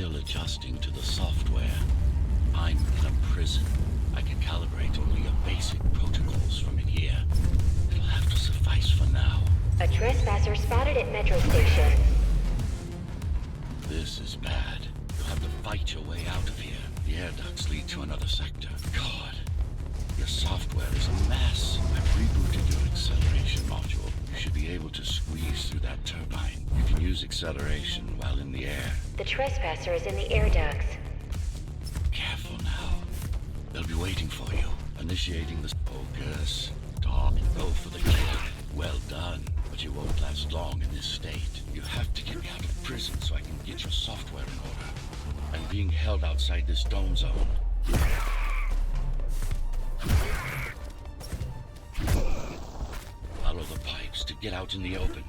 still adjusting to the software. I'm in a prison. I can calibrate only a basic protocols from in here. It'll have to suffice for now. A trespasser spotted at Metro Station. This is bad. You'll have to fight your way out of here. The air ducts lead to another sector. God, your software is a mess. I've rebooted your acceleration module. You should be able to squeeze through that turbine. You can use acceleration while in the air. The trespasser is in the air ducts. Careful now. They'll be waiting for you. Initiating the focus. Talk. Go for the kill. Well done. But you won't last long in this state. You have to get me out of prison so I can get your software in order. I'm being held outside this dome zone. Follow the pipes to get out in the open.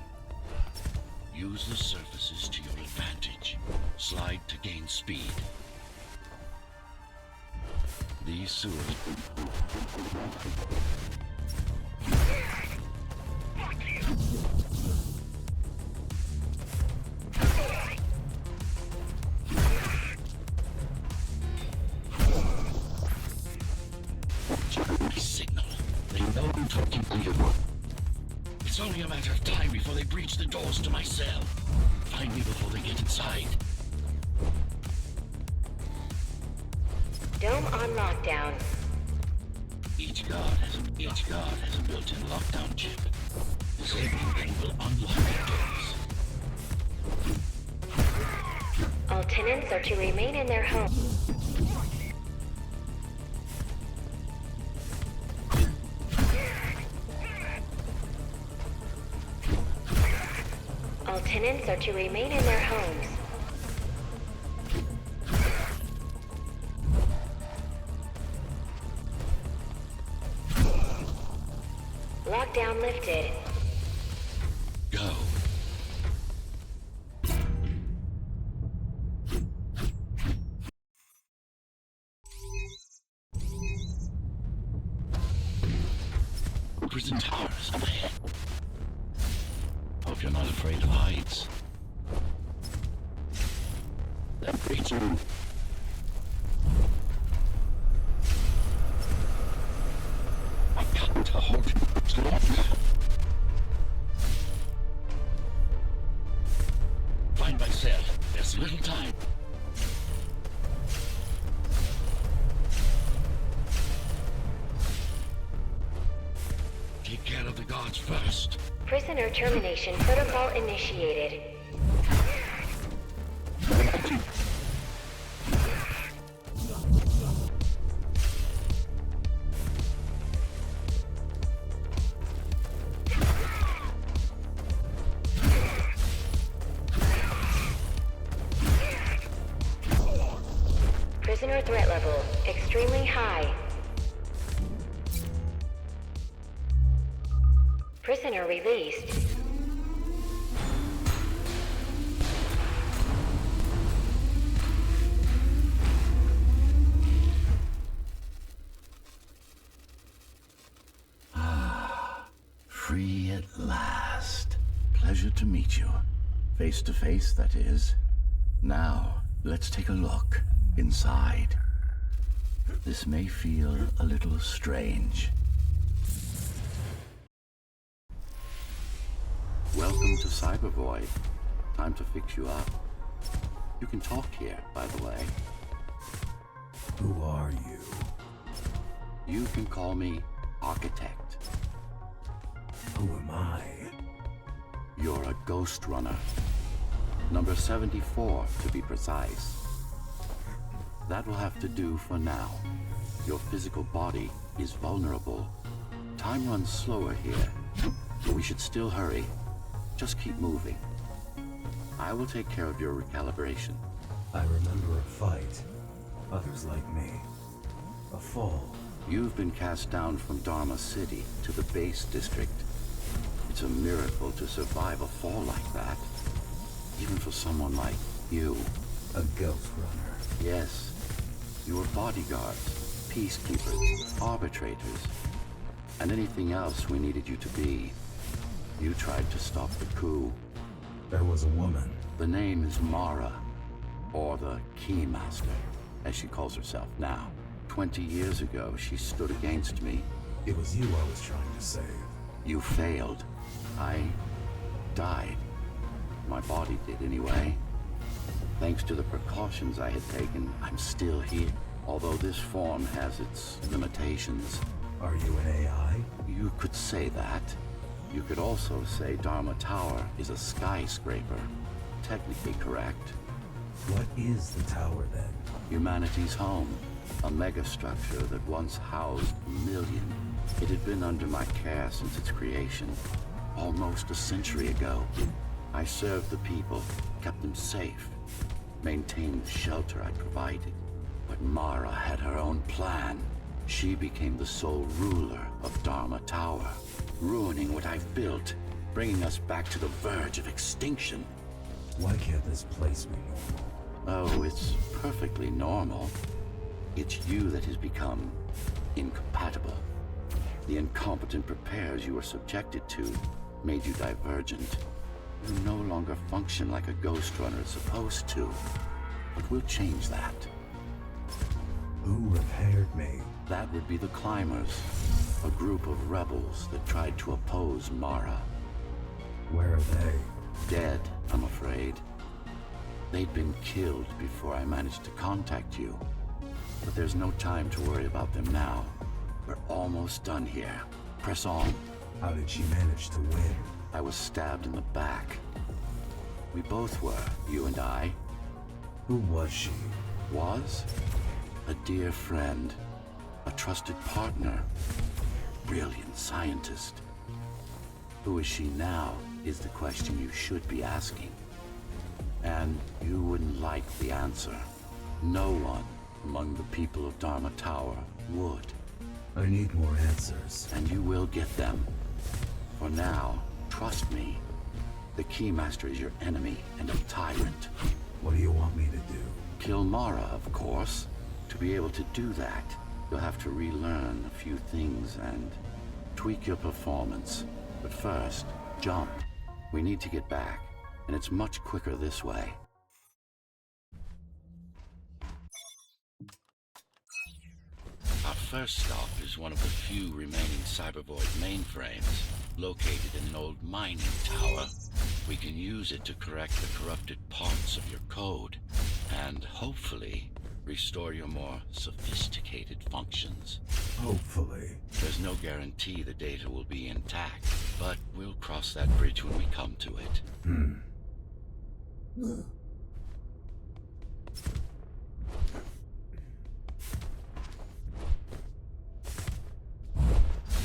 Use the surfaces to your advantage. Slide to gain speed. These sewers... Signal. They know I'm talking to you. It's only a matter of time before they breach the doors to my cell. Find me before they get inside. Dome on lockdown. Each guard has a built-in lockdown chip. Disabling them will unlock the doors. All tenants are to remain in their home. All tenants are to remain in their homes. Lockdown lifted. Go. Prison towers up ahead. Hope you're not afraid of heights. That creature. I can't hold you much longer. Find my cell. There's little time. Take care of the guards first. Prisoner termination protocol initiated. Prisoner threat level extremely high. Prisoner released. Free at last. Pleasure to meet you. Face to face, that is. Now, let's take a look inside. This may feel a little strange. Welcome to Cybervoid. Time to fix you up. You can talk here, by the way. Who are you? You can call me Architect. Who am I? You're a Ghostrunner. Number 74, to be precise. That will have to do for now. Your physical body is vulnerable. Time runs slower here, but we should still hurry. Just keep moving. I will take care of your recalibration. I remember a fight. Others like me. A fall. You've been cast down from Dharma City to the base district. It's a miracle to survive a fall like that. Even for someone like you. A Ghostrunner. Yes. You were bodyguards, peacekeepers, arbitrators, and anything else we needed you to be. You tried to stop the coup. There was a woman. The name is Mara. or the Keymaster, as she calls herself now. 20 years ago, she stood against me. It was you I was trying to save. You failed. I died. My body did anyway. Thanks to the precautions I had taken, I'm still here. Although this form has its limitations. Are you an AI? You could say that. You could also say Dharma Tower is a skyscraper. Technically correct. What is the tower then? Humanity's home. A megastructure that once housed a million. It had been under my care since its creation. Almost a century ago. I served the people, kept them safe, maintained the shelter I provided. But Mara had her own plan. She became the sole ruler of Dharma Tower, ruining what I've built, bringing us back to the verge of extinction. Why can't this place be normal? Oh, it's perfectly normal. It's you that has become incompatible. The incompetent repairs you were subjected to made you divergent. You no longer function like a Ghostrunner is supposed to. But we'll change that. Who repaired me? That would be the Climbers, a group of rebels that tried to oppose Mara. Where are they? Dead, I'm afraid. They'd been killed before I managed to contact you. But there's no time to worry about them now. We're almost done here. Press on. How did she manage to win? I was stabbed in the back. We both were, you and I. Who was she? Was? A dear friend. A trusted partner. Brilliant scientist. Who is she now is the question you should be asking. And you wouldn't like the answer. No one among the people of Dharma Tower would. I need more answers. And you will get them. For now, trust me. The Keymaster is your enemy and a tyrant. What do you want me to do? Kill Mara, of course. To be able to do that, you'll have to relearn a few things and tweak your performance. But first, jump. We need to get back, and it's much quicker this way. Our first stop is one of the few remaining Cybervoid mainframes, located in an old mining tower. We can use it to correct the corrupted parts of your code, and hopefully restore your more sophisticated functions. Hopefully. There's no guarantee the data will be intact, but we'll cross that bridge when we come to it.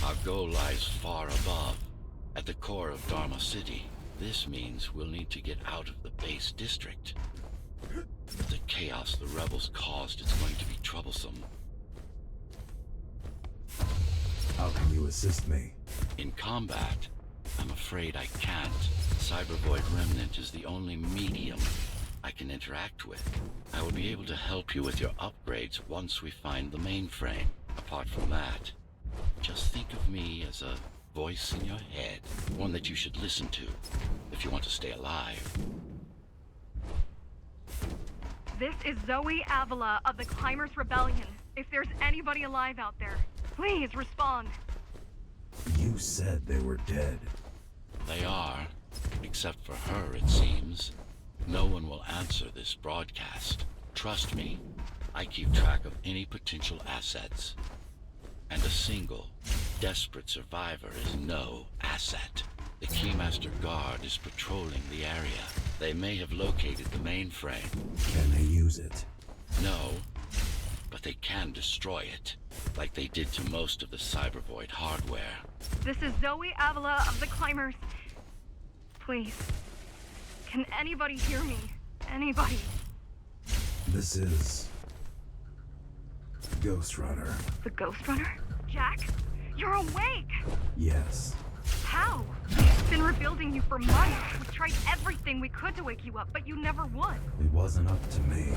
Our goal lies far above, at the core of Dharma City. This means we'll need to get out of the base district. The chaos the rebels caused is going to be troublesome. How can you assist me? In combat, I'm afraid I can't. Cybervoid Remnant is the only medium I can interact with. I will be able to help you with your upgrades once we find the mainframe. Apart from that, just think of me as a voice in your head, one that you should listen to if you want to stay alive. This is Zoe Avila of the Climbers Rebellion. If there's anybody alive out there, please respond. You said they were dead. They are, except for her, it seems. No one will answer this broadcast. Trust me, I keep track of any potential assets. And a single, desperate survivor is no asset. The Keymaster Guard is patrolling the area. They may have located the mainframe. Can they use it? No, but they can destroy it, like they did to most of the Cybervoid hardware. This is Zoe Avila of the Climbers. Please, can anybody hear me? Anybody? This is... Ghostrunner. The Ghostrunner? Jack? You're awake! Yes. How? We've been rebuilding you for months. We tried everything we could to wake you up, but you never would. It wasn't up to me.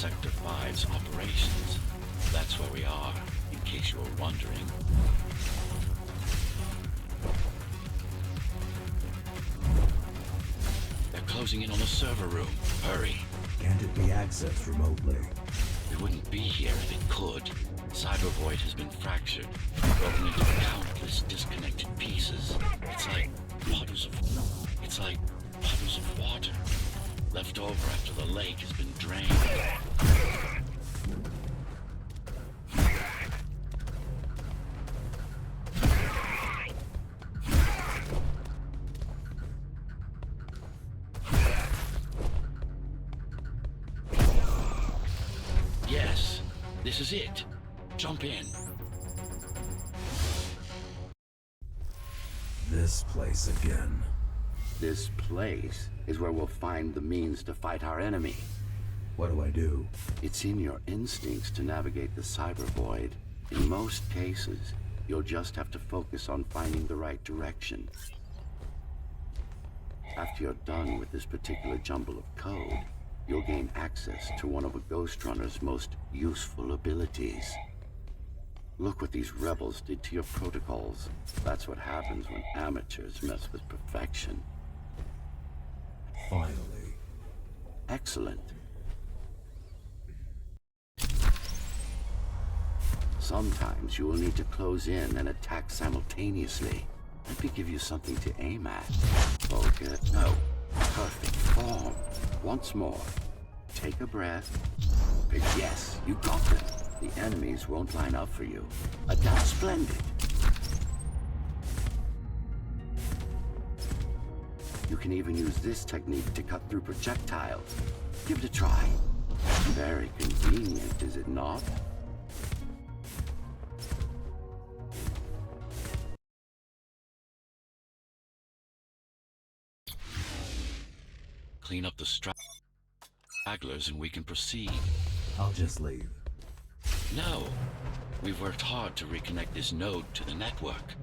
Sector 5's operations. That's where we are, in case you were wondering. They're closing in on the server room. Hurry. Can't it be accessed remotely? It wouldn't be here if it could. Cyber Void has been fractured, broken into countless disconnected pieces. It's like bottles of water left over after the lake has been drained. Yes, this is it. Jump in. This place again. This place is where we'll find the means to fight our enemy. What do I do? It's in your instincts to navigate the cyber void. In most cases, you'll just have to focus on finding the right direction. After you're done with this particular jumble of code, you'll gain access to one of a Ghostrunner's most useful abilities. Look what these rebels did to your protocols. That's what happens when amateurs mess with perfection. Finally. Excellent. Sometimes you will need to close in and attack simultaneously. Let me give you something to aim at. Focus. No. Perfect form. Once more. Take a breath. Yes, you got them. The enemies won't line up for you. That's splendid. You can even use this technique to cut through projectiles. Give it a try. Very convenient, is it not? Clean up the stragglers and we can proceed. I'll just leave. No. We've worked hard to reconnect this node to the network.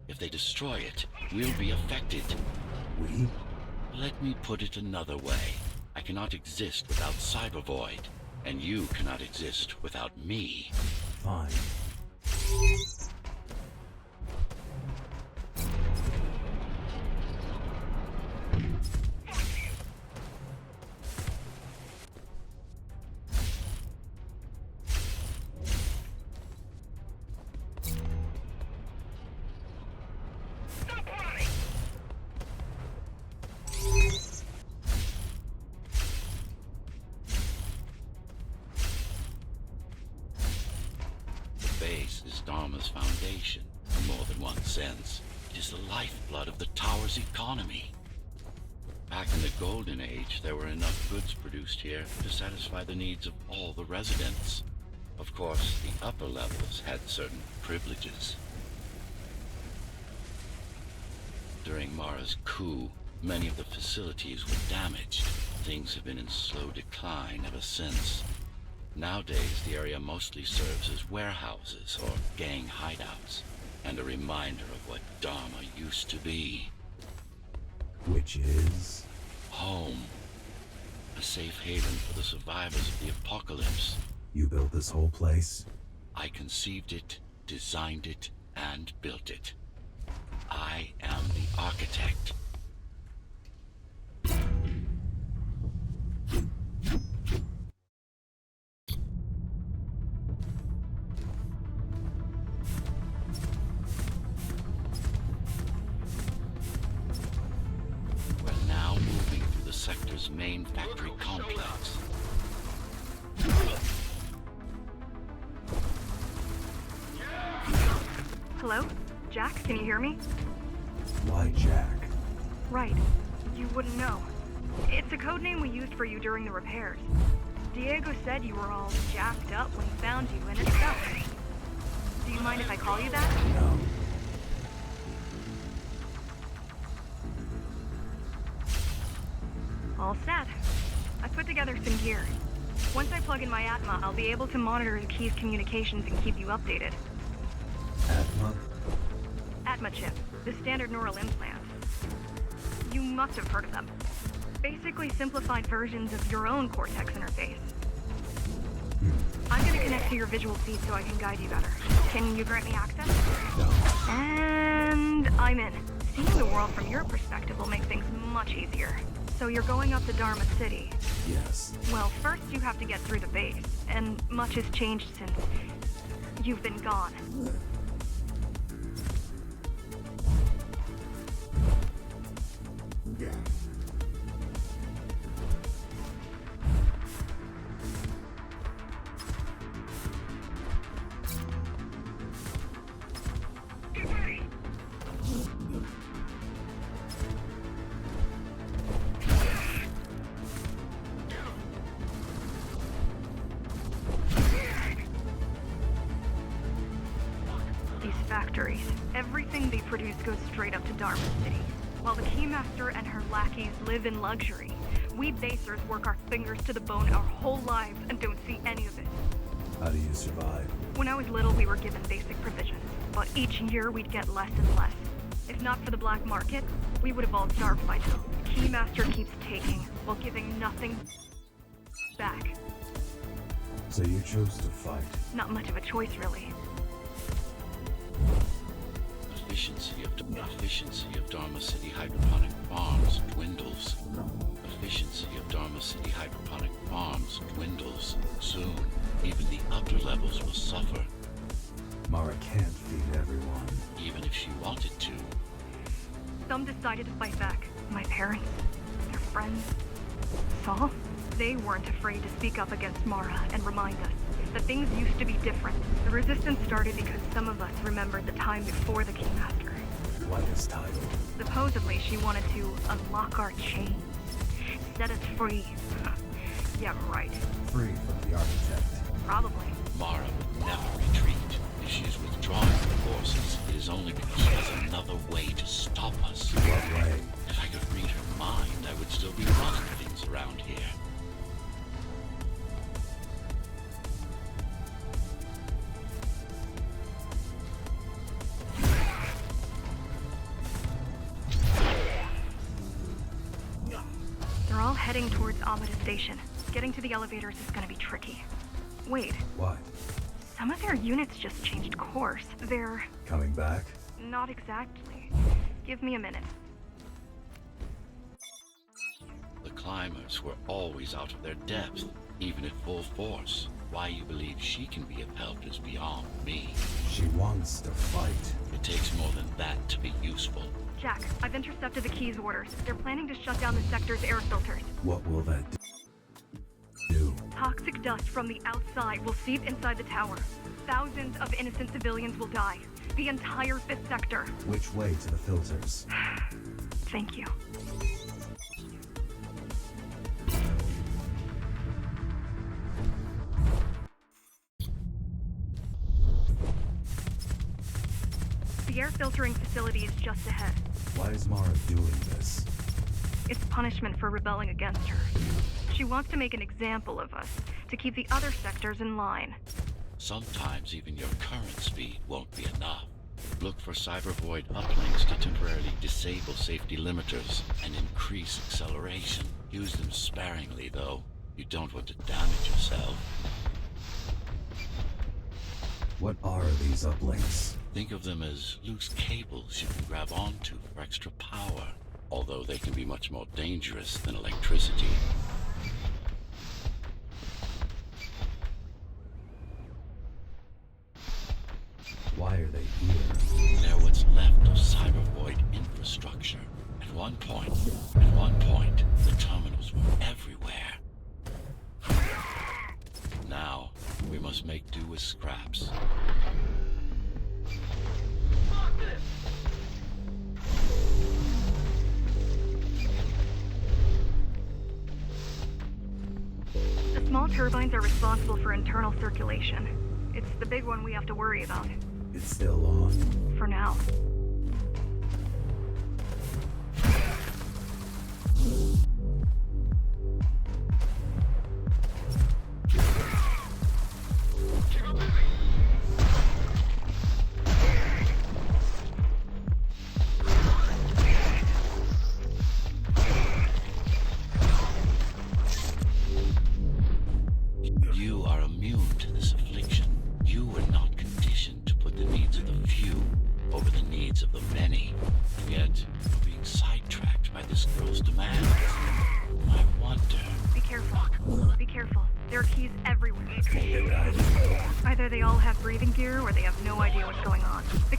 If they destroy it, we'll be affected. We? Let me put it another way. I cannot exist without Cyber Void, and you cannot exist without me. Fine. Dharma's foundation, in more than one sense. It is the lifeblood of the tower's economy. Back in the Golden Age, there were enough goods produced here to satisfy the needs of all the residents. Of course, the upper levels had certain privileges. During Mara's coup, many of the facilities were damaged. Things have been in slow decline ever since. Nowadays, the area mostly serves as warehouses or gang hideouts, and a reminder of what Dharma used to be. Which is? Home. A safe haven for the survivors of the apocalypse. You built this whole place? I conceived it, designed it, and built it. I am the architect. Sector's main factory complex. Hello? Jack, can you hear me? Why Jack? Right. You wouldn't know. It's a code name we used for you during the repairs. Diego said you were all jacked up when he found you, and it stuck. Do you mind if I call you that? No. All set. I put together some gear. Once I plug in my Atma, I'll be able to monitor the key's communications and keep you updated. Atma? Atma chip, the standard neural implant. You must have heard of them. Basically simplified versions of your own Cortex interface. I'm gonna connect to your visual feed so I can guide you better. Can you grant me access? No. And I'm in. Seeing the world from your perspective will make things much easier. So you're going up to Dharma City. Yes. Well, first you have to get through the base, and much has changed since you've been gone. Factories. Everything they produce goes straight up to Dharma City. While the Keymaster and her lackeys live in luxury, we basers work our fingers to the bone our whole lives and don't see any of it. How do you survive? When I was little, we were given basic provisions, but each year we'd get less and less. If not for the black market, we would have all starved by now. Keymaster keeps taking, while giving nothing back. So you chose to fight. Not much of a choice, really. Efficiency of Dharma City hydroponic farms dwindles. Efficiency of Dharma City hydroponic farms dwindles. Soon, even the upper levels will suffer. Mara can't feed everyone. Even if she wanted to. Some decided to fight back. My parents, their friends, Saul. They weren't afraid to speak up against Mara and remind us that things used to be different. The resistance started because some of us remembered the time before the Keymaster. Why this title? Supposedly, she wanted to unlock our chains, set us free. Yeah, right. Free from the architect. Probably. Mara would never retreat. If she's withdrawing her forces, it is only because she has another way to stop us. What way? If I could read her mind, I would still be running things around here. They're all heading towards Amida Station. Getting to the elevators is gonna be tricky. Wait, What? some of their units just changed course. They're... Coming back? not exactly. Give me a minute. The climbers were always out of their depth, even at full force. Why you believe she can be of help is beyond me. She wants to fight. It takes more than that to be useful. Jack, I've intercepted the Key's orders. They're planning to shut down the sector's air filters. What will that do? Toxic dust from the outside will seep inside the tower. Thousands of innocent civilians will die. The entire 5th sector. Which way to the filters? Thank you. The air filtering facility is just ahead. Why is Mara doing this? It's punishment for rebelling against her. She wants to make an example of us, to keep the other sectors in line. Sometimes even your current speed won't be enough. Look for cybervoid uplinks to temporarily disable safety limiters and increase acceleration. Use them sparingly, though. You don't want to damage yourself. What are these uplinks? Think of them as loose cables you can grab onto for extra power, although they can be much more dangerous than electricity. Why are they here? They're what's left of cybervoid infrastructure. At one point, the terminals were everywhere. Now, we must make do with scraps. The small turbines are responsible for internal circulation. It's the big one we have to worry about. It's still on. For now. You are immune to the needs of the many, yet we're being sidetracked by this girl's demands. I wonder... Be careful. Be careful. There are keys everywhere. Get guided. Either they all have breathing gear or they have no idea what's going on. The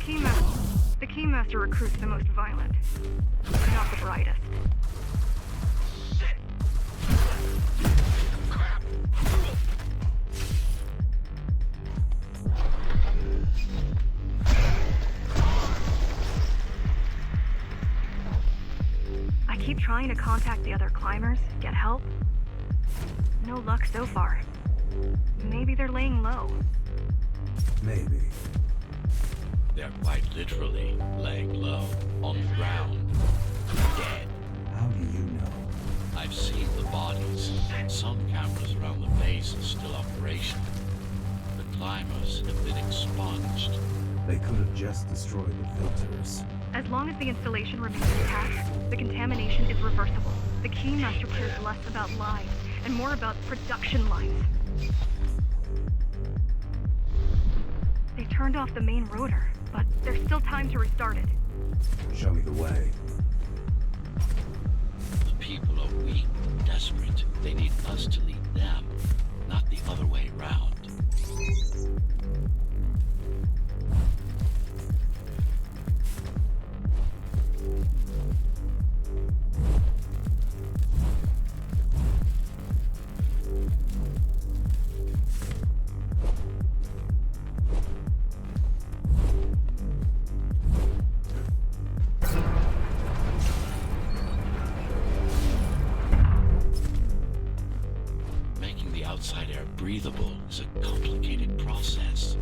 Keymaster recruits the most violent, not the brightest. I keep trying to contact the other climbers, get help. No luck so far. Maybe they're laying low. Maybe. They're quite literally laying low, on the ground, dead. How do you know? I've seen the bodies. Some cameras around the base are still operational. The climbers have been expunged. They could have just destroyed the filters. As long as the installation remains intact, the contamination is reversible. The Keymaster cares less about lives and more about production lines. They turned off the main rotor, but there's still time to restart it. Show me the way. The people are weak, desperate. They need us to lead them, not the other way round. Outside air breathable is a complicated process.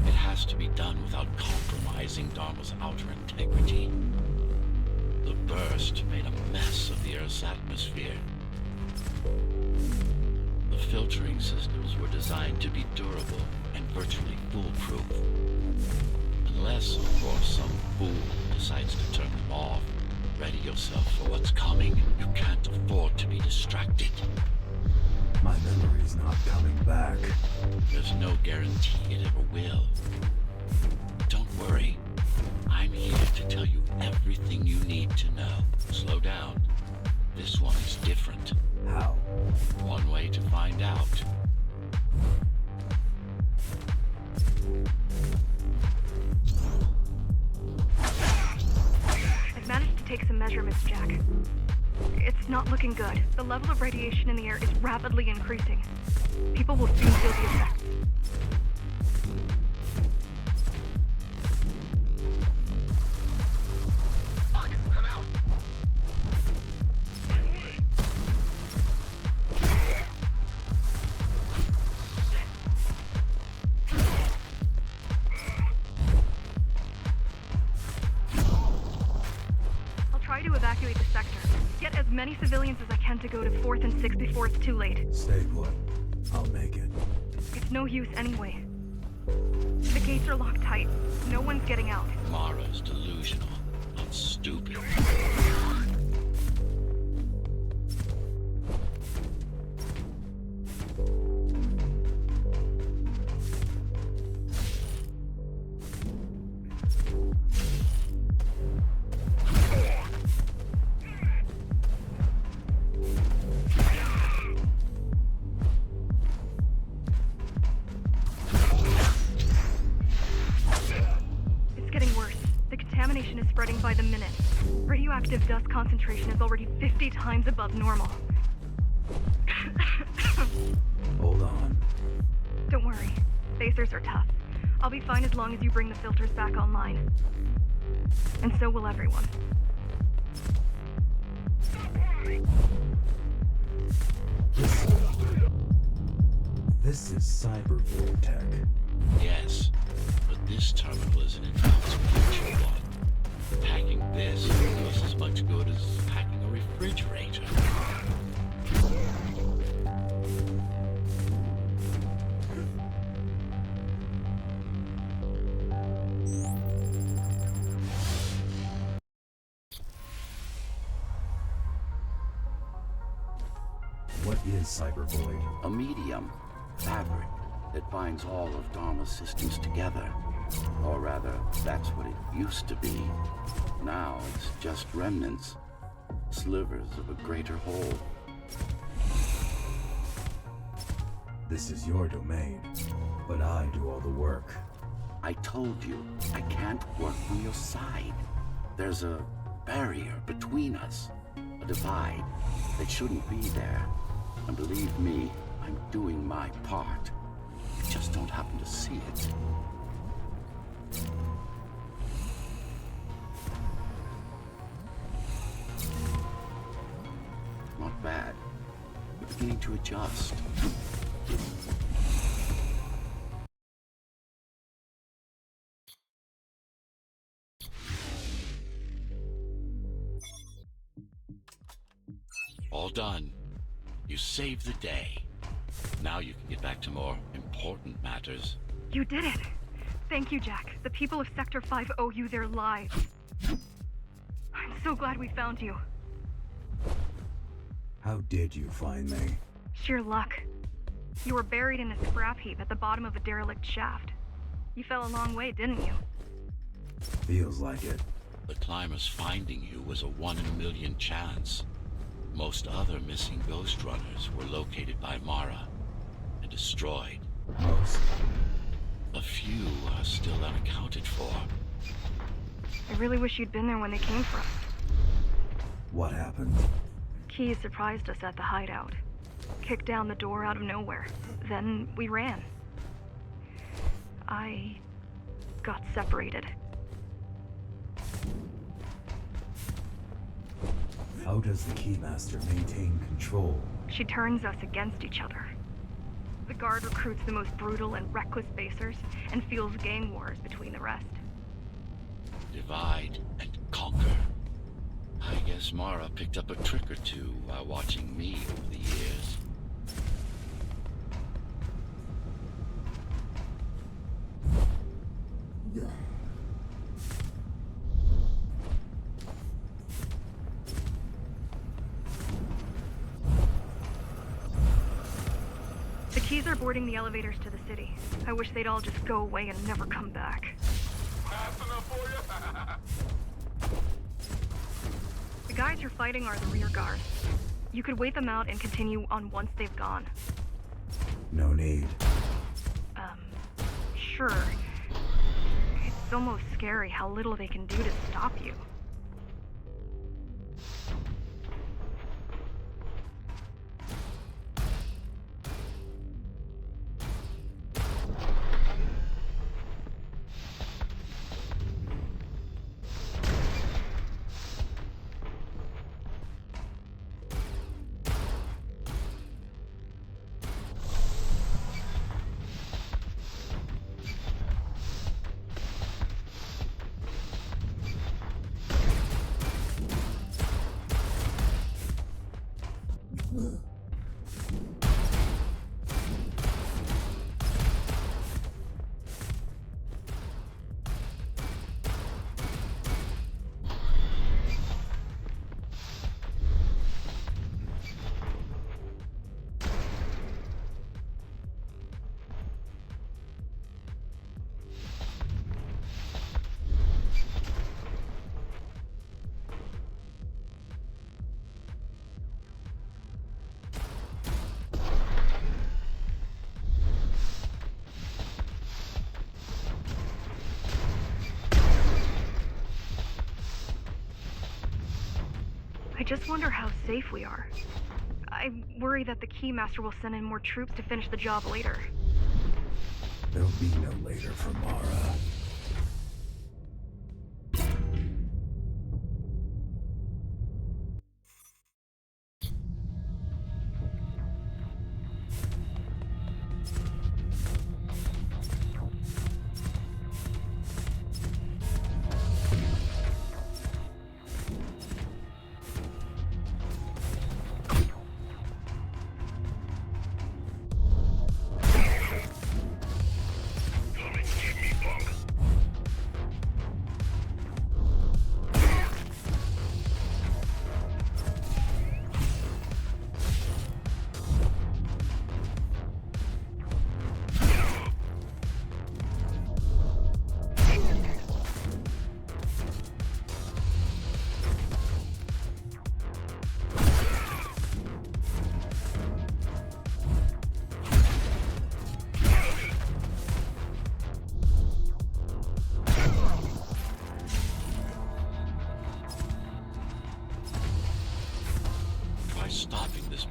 It has to be done without compromising Dharma's outer integrity. The burst made a mess of the Earth's atmosphere. The filtering systems were designed to be durable and virtually foolproof. Unless, of course, some fool decides to turn them off. Ready yourself for what's coming. You can't afford to be distracted. My memory's not coming back. There's no guarantee it ever will. Don't worry. I'm here to tell you everything you need to know. Slow down. This one is different. How? One way to find out. I've managed to take some measurements, Jack. It's not looking good. The level of radiation in the air is rapidly increasing. People will soon feel the effects. I'll try to evacuate the sector. Get as many civilians as I can to go to 4th and 6th before it's too late. Stay put. I'll make it. It's no use anyway. The gates are locked tight. No one's getting out. Mara's delusional, not stupid. Is spreading by the minute. Radioactive dust concentration is already 50 times above normal. Hold on. Don't worry. Spacers are tough. I'll be fine as long as you bring the filters back online. And so will everyone. This is cyber tech. Yes, but this terminal is an inconsequential one. Hacking this will do us as much good as hacking a refrigerator. What is cybervoid? A medium, fabric, that binds all of Dharma's systems together. Or rather, that's what it used to be. Now it's just remnants, slivers of a greater whole. This is your domain, but I do all the work. I told you, I can't work on your side. There's a barrier between us, a divide that shouldn't be there. And believe me, I'm doing my part. You just don't happen to see it. Not bad. We're beginning to adjust. All done. You saved the day. Now you can get back to more important matters. You did it! Thank you, Jack. The people of Sector 5 owe you their lives. I'm so glad we found you. How did you find me? Sheer luck. You were buried in a scrap heap at the bottom of a derelict shaft. You fell a long way, didn't you? Feels like it. The climbers finding you was a 1 in a million chance. Most other missing Ghostrunners were located by Mara and destroyed. Most. A few are still unaccounted for. I really wish you'd been there when they came for us. What happened? Key surprised us at the hideout. Kicked down the door out of nowhere. Then we ran. I got separated. How does the Keymaster maintain control? She turns us against each other. The Guard recruits the most brutal and reckless basers and fuels gang wars between the rest. Divide and conquer. I guess Mara picked up a trick or two while watching me over the years. The Keys are boarding the elevators to the city. I wish they'd all just go away and never come back. The guys you're fighting are the rear guard. You could wait them out and continue on once they've gone. No need. Sure. It's almost scary how little they can do to stop you. I just wonder how safe we are. I worry that the Keymaster will send in more troops to finish the job later. There'll be no later for Mara.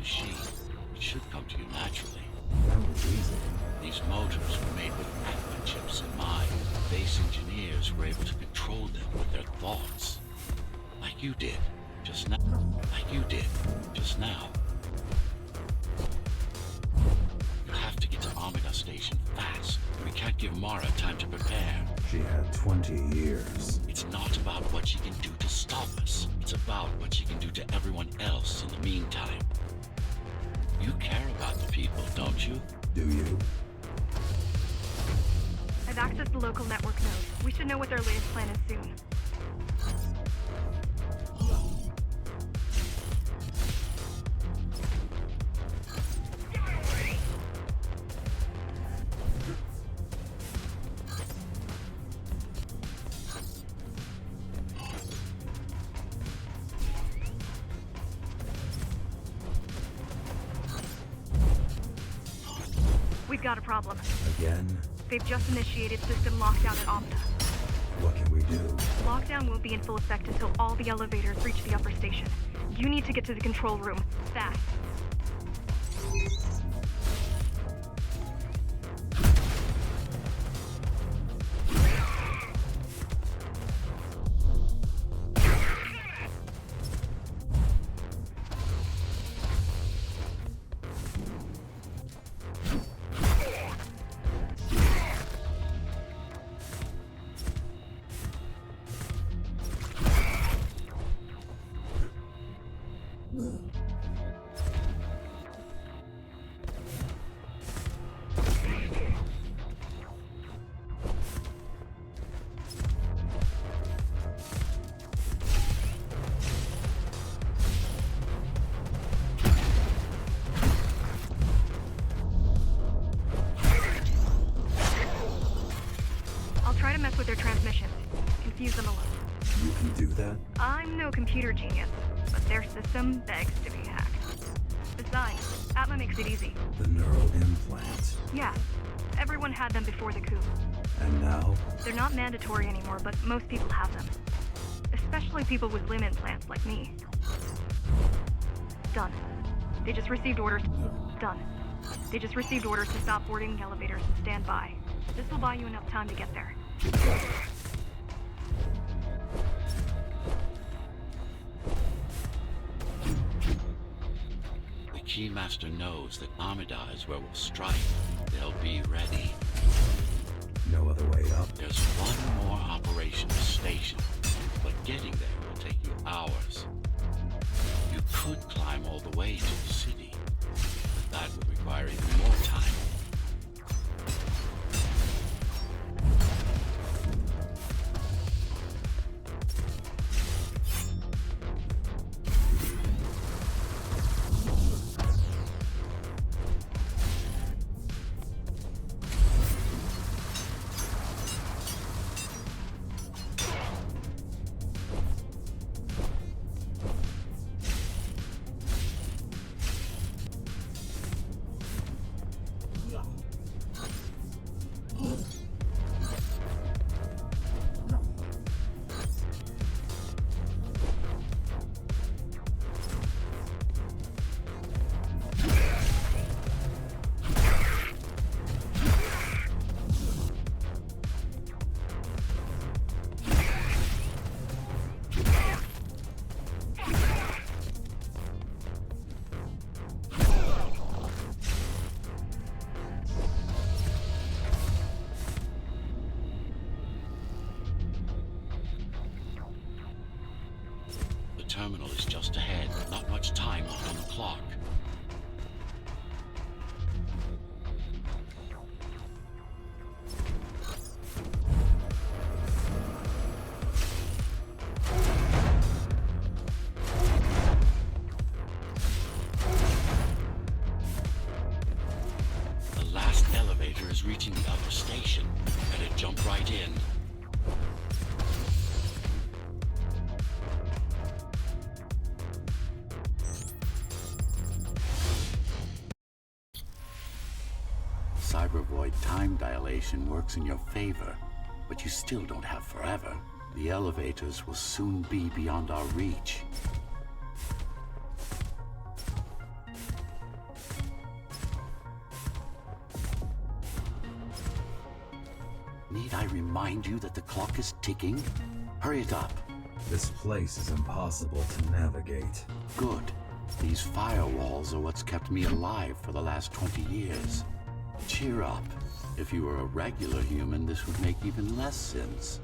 machine. It should come to you naturally. That was easy. These motors were made with Atma chips in mind. Base engineers were able to control them with their thoughts. Like you did, just now. Like you did, just now. You have to get to Amida Station fast. We can't give Mara time to prepare. She had 20 years. It's not about what she can do to stop us. It's about what she can do to everyone else in the meantime. You care about the people, don't you? Do you? I've accessed the local network node. We should know what their latest plan is soon. We've got a problem. Again? They've just initiated system lockdown at Omnia. What can we do? Lockdown won't be in full effect until all the elevators reach the upper station. You need to get to the control room, fast. Try to mess with their transmissions. Confuse them a little. You can do that? I'm no computer genius, but their system begs to be hacked. Besides, Atma makes it easy. The neural implants. Yeah, everyone had them before the coup. And now? They're not mandatory anymore, but most people have them. Especially people with limb implants like me. Done. They just received orders. Done. They just received orders to stop boarding the elevators and stand by. This will buy you enough time to get there. The Keymaster knows that Amida is where we'll strike. They'll be ready. No other way up. There's one more operational station, but getting there will take you hours. You could climb all the way to the city, but that would require even more time. The terminal is just ahead. Not much time left on the clock. The last elevator is reaching the upper station. Better jump right in. Cybervoid time dilation works in your favor, but you still don't have forever. The elevators will soon be beyond our reach. Need I remind you that the clock is ticking? Hurry it up. This place is impossible to navigate. Good. These firewalls are what's kept me alive for the last 20 years. Cheer up. If you were a regular human, this would make even less sense.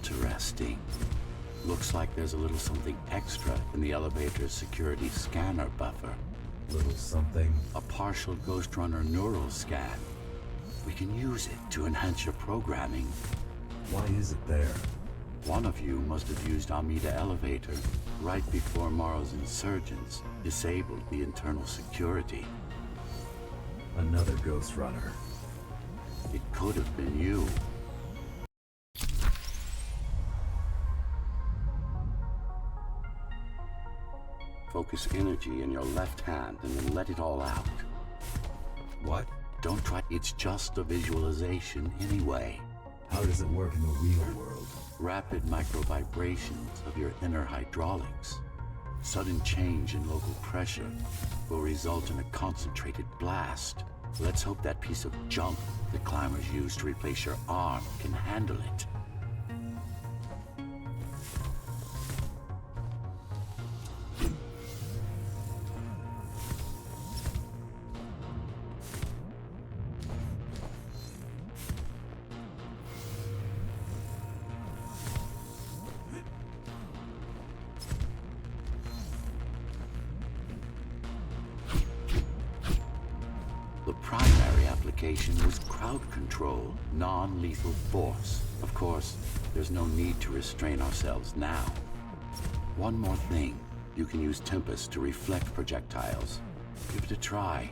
Interesting. Looks like there's a little something extra in the elevator's security scanner buffer. Little something. A partial Ghostrunner neural scan. We can use it to enhance your programming. Why is it there? One of you must have used Amida Elevator right before Morrow's insurgents disabled the internal security. Another Ghostrunner. It could have been you. Focus energy in your left hand and then let it all out. What? Don't try. It's just a visualization anyway. How does it work in the real world? Rapid micro-vibrations of your inner hydraulics. Sudden change in local pressure will result in a concentrated blast. Let's hope that piece of junk the climbers use to replace your arm can handle it. The primary application was crowd control, non-lethal force. Of course, there's no need to restrain ourselves now. One more thing. You can use Tempest to reflect projectiles. Give it a try.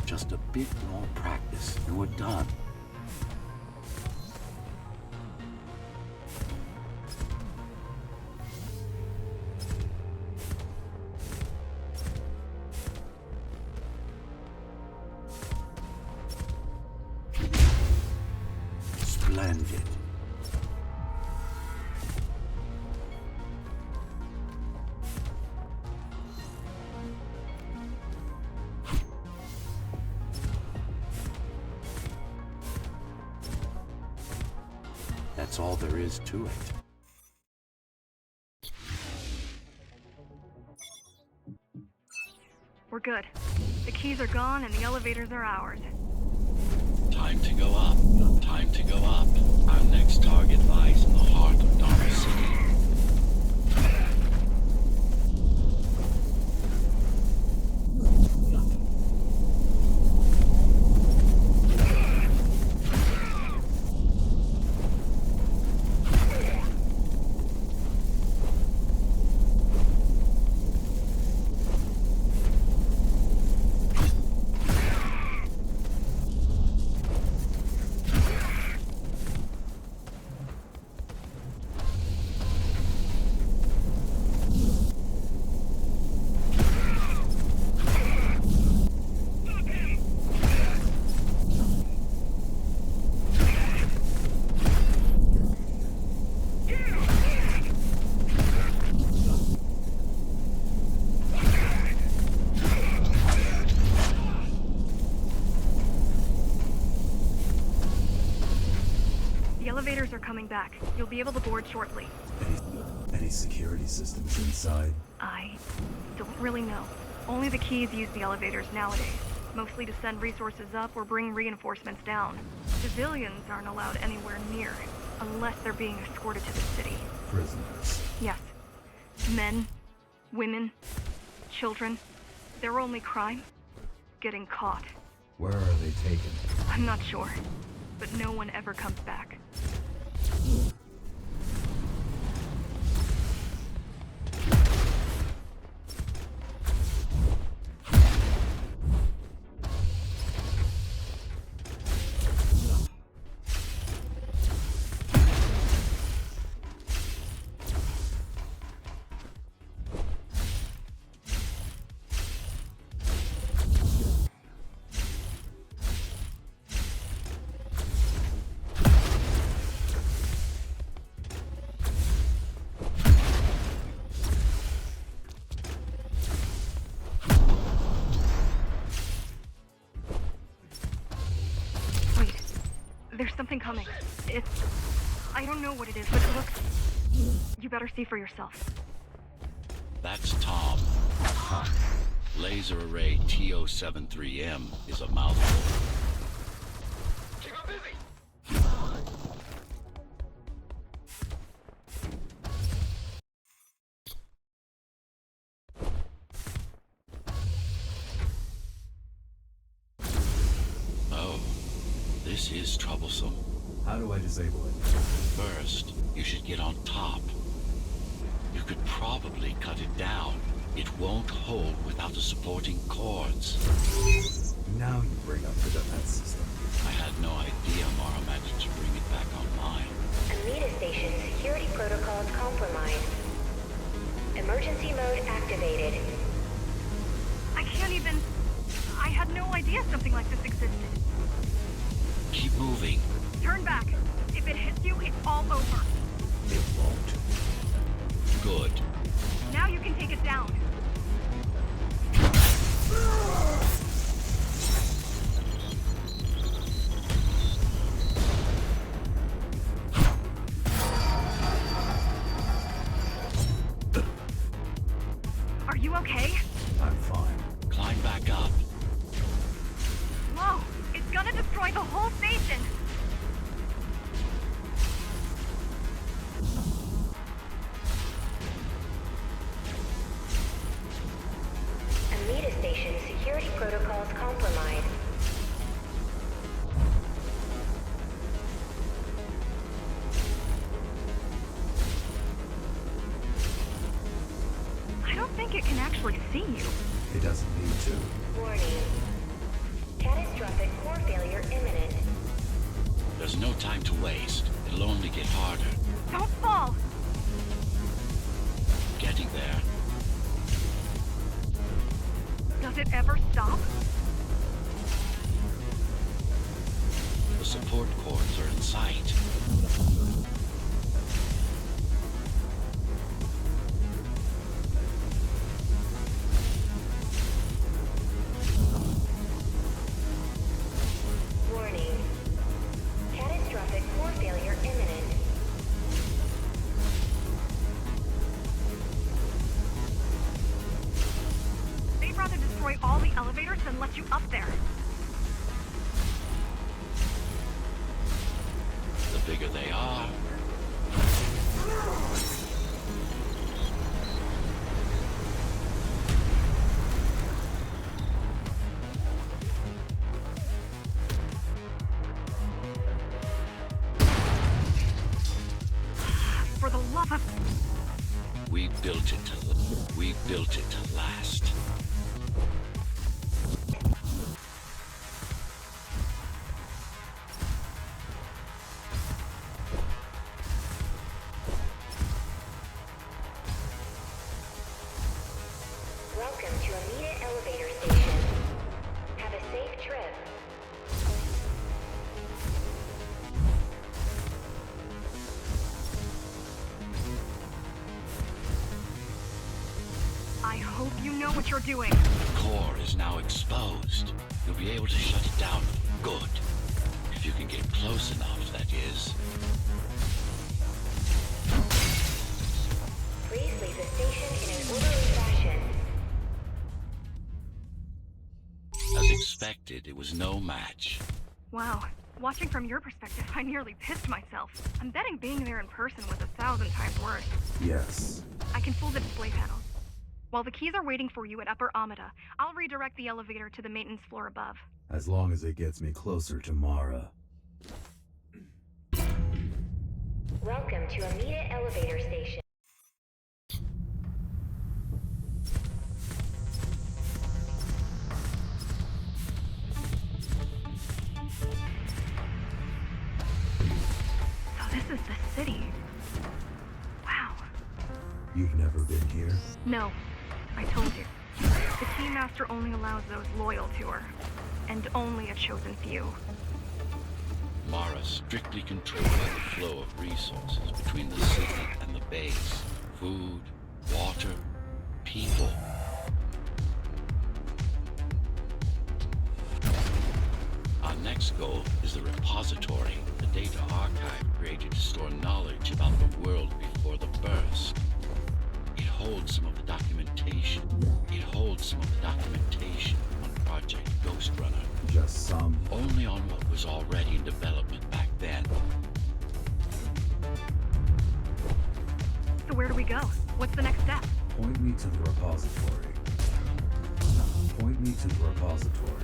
Just a bit more practice, and we're done. Splendid. That's all there is to it. We're good. The keys are gone and the elevators are ours. Time to go up. Time to go up. Our next target lies in the heart of Dharma City. The elevators are coming back. You'll be able to board shortly. Any security systems inside? I don't really know. Only the keys use the elevators nowadays. Mostly to send resources up or bring reinforcements down. Civilians aren't allowed anywhere near, unless they're being escorted to the city. Prisoners. Yes. Men, women, children. Their only crime? Getting caught. Where are they taken? I'm not sure, but no one ever comes back. There's something coming. It's... I don't know what it is, but it looks... You better see for yourself. That's Tom. Laser array TO73M is a mouthful. Keep him busy! Oh, this is troublesome. How do I disable it? First, you should get on top. You could probably cut it down. It won't hold without the supporting cords. Now you bring up the defense system. I had no idea Mara managed to bring it back online. Amida Station security protocols compromised. Emergency mode activated. I can't even... I had no idea something like this existed. Keep moving. Turn back. If it hits you, it's all over. It won't. Good. Now you can take it down. Are you okay? I'm fine. Climb back up. Whoa! It's gonna destroy the whole station! Amida Station security protocols compromised. I don't think it can actually see you. It doesn't need to. Warning. Catastrophic core failure imminent. There's no time to waste. It'll only get harder. Don't fall! Getting there. Does it ever stop? The support cords are in sight. Warning. Catastrophic core failure imminent. They'd rather destroy all the elevators than let you up there. The bigger they are. For the love of... We built it to last. Welcome to Amida Elevator Station. Have a safe trip. I hope you know what you're doing. The core is now exposed. You'll be able to shut it down for good. If you can get close enough, that is. Please leave the station in an orderly fashion. As expected, it was no match. Wow. Watching from your perspective, I nearly pissed myself. I'm betting being there in person was 1,000 times worse. Yes. I can fool the display panels. While the keys are waiting for you at Upper Amida, I'll redirect the elevator to the maintenance floor above. As long as it gets me closer to Mara. Welcome to Amida Elevator Station. So this is the city. Wow. You've never been here? No, I told you. The Keymaster only allows those loyal to her. And only a chosen few. Mara strictly controlled the flow of resources between the city and the base. Food, water, people. Our next next goal is the repository, the data archive created to store knowledge about the world before the burst. It holds some of the documentation. On Project Ghostrunner. Just some. Only on what was already in development back then. So where do we go? What's the next step? Point me to the repository. Point me to the repository.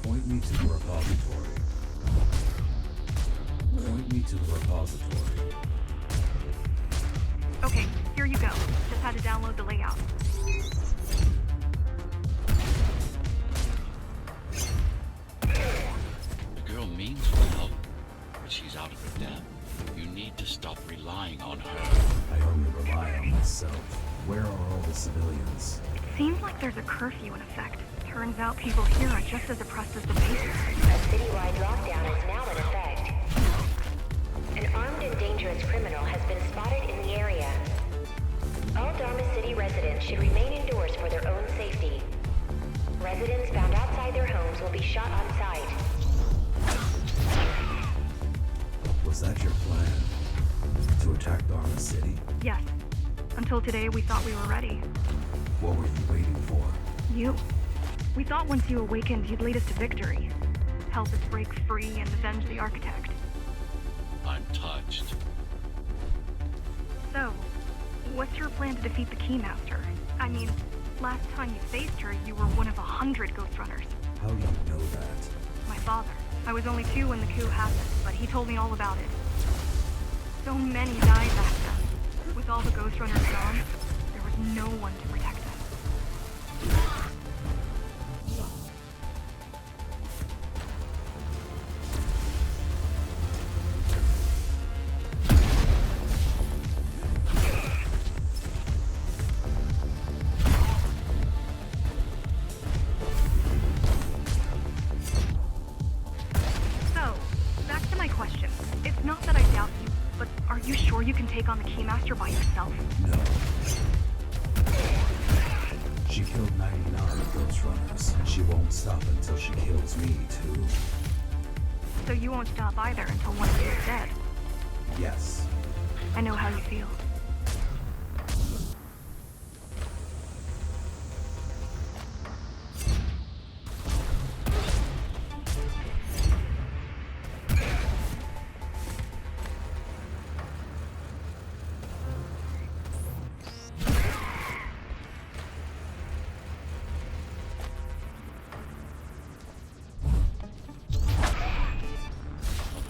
Point me to the repository. Point me to the repository. Okay, here you go. Just had to download the layout. The girl means well, but she's out of her depth. You need to stop relying on her. I only rely on myself. Where are all the civilians? It seems like there's a curfew in effect. Turns out people here are just as oppressed as the bases. A citywide lockdown is now in effect. An armed and dangerous criminal has been spotted in the area. All Dharma City residents should remain indoors for their own safety. Residents found outside their homes will be shot on sight. Was that your plan? To attack Dharma City? Yes. Until today, we thought we were ready. What were you waiting for? You. We thought once you awakened, you'd lead us to victory. Help us break free and avenge the Architect. I'm touched. So, what's your plan to defeat the Keymaster? I mean, last time you faced her, you were one of 100 Ghostrunners. How do you know that? My father. I was only 2 when the coup happened, but he told me all about it. So many died back then. With all the Ghostrunners gone, there was no one to protect us. So, back to my question. It's not that I doubt you, but are you sure you can take on the Keymaster by yourself? No. She killed 99 Ghostrunners, and she won't stop until she kills me, too. So you won't stop either until one of you is dead. Yes. I know how you feel.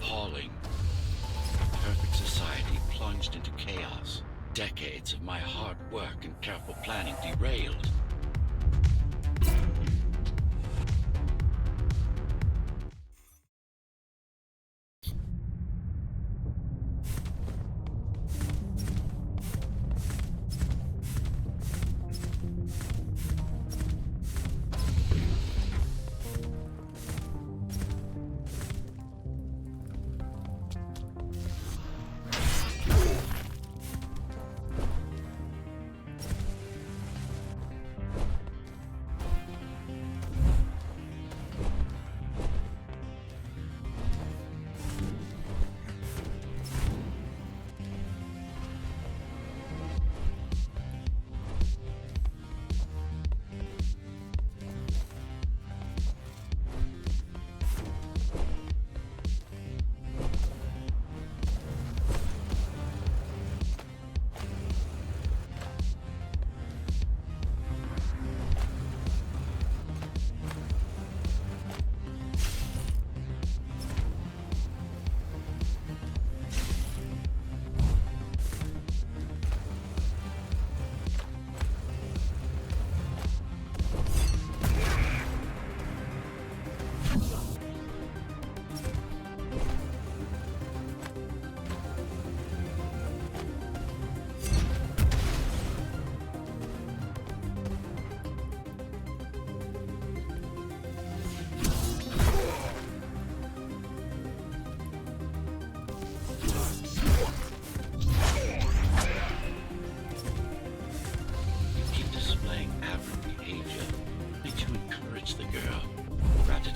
Appalling. Perfect society plunged into chaos. Decades of my hard work and careful planning derailed.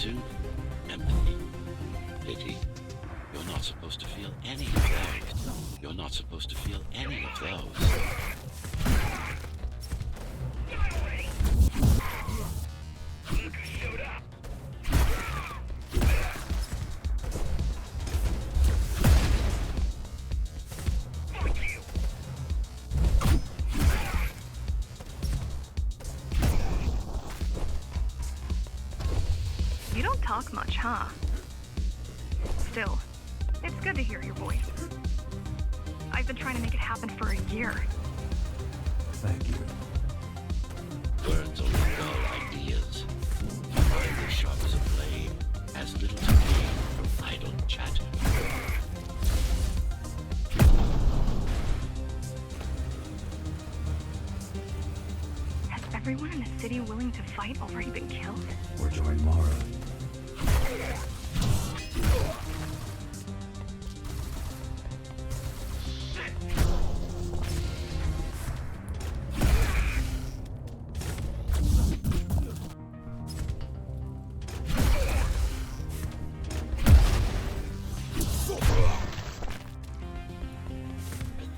gratitude, empathy, pity. You're not supposed to feel any of those. You're not supposed to feel any of those. You don't talk much, huh? Still, it's good to hear your voice. I've been trying to make it happen for a year. Thank you. Words only dull ideas. Mind as sharp as a blade, has little to gain from idle chatter. Has everyone in the city willing to fight already been killed? Or join Mara.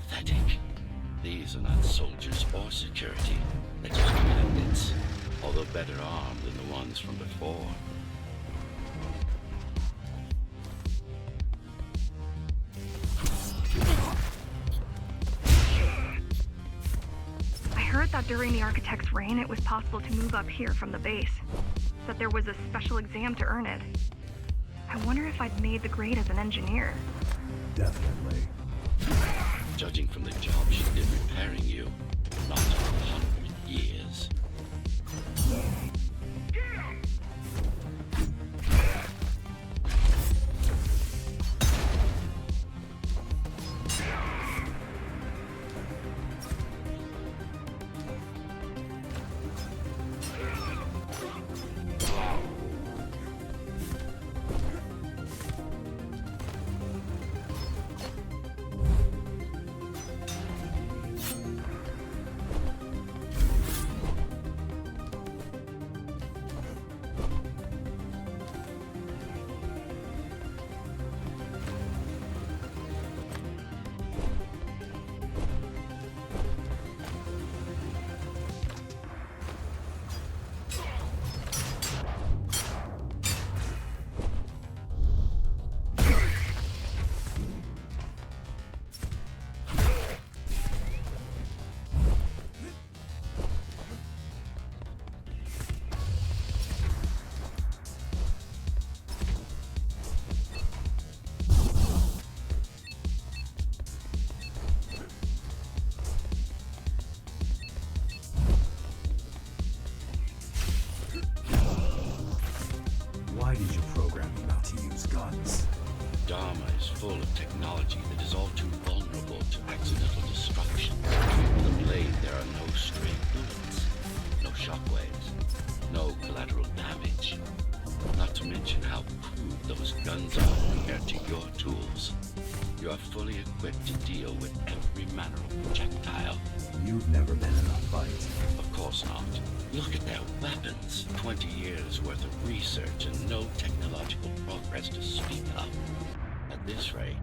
Pathetic. These are not soldiers or security. They're just bandits, although better armed than the ones from before. I heard that during the Architect's reign, it was possible to move up here from the base. That there was a special exam to earn it. I wonder if I'd made the grade as an engineer. Definitely. Judging from the job she did repairing you, not 100 years. Why did you program me not to use guns? Dharma is full of technology that is all too vulnerable to accidental destruction. With the blade, there are no stray bullets, no shockwaves, no collateral damage. Not to mention how crude those guns are compared to your tools. You are fully equipped to deal with every manner of projectile. You've never been in a fight. Of course not. Look at their weapons. 20 years worth of research and no technological progress to speak of. At this rate,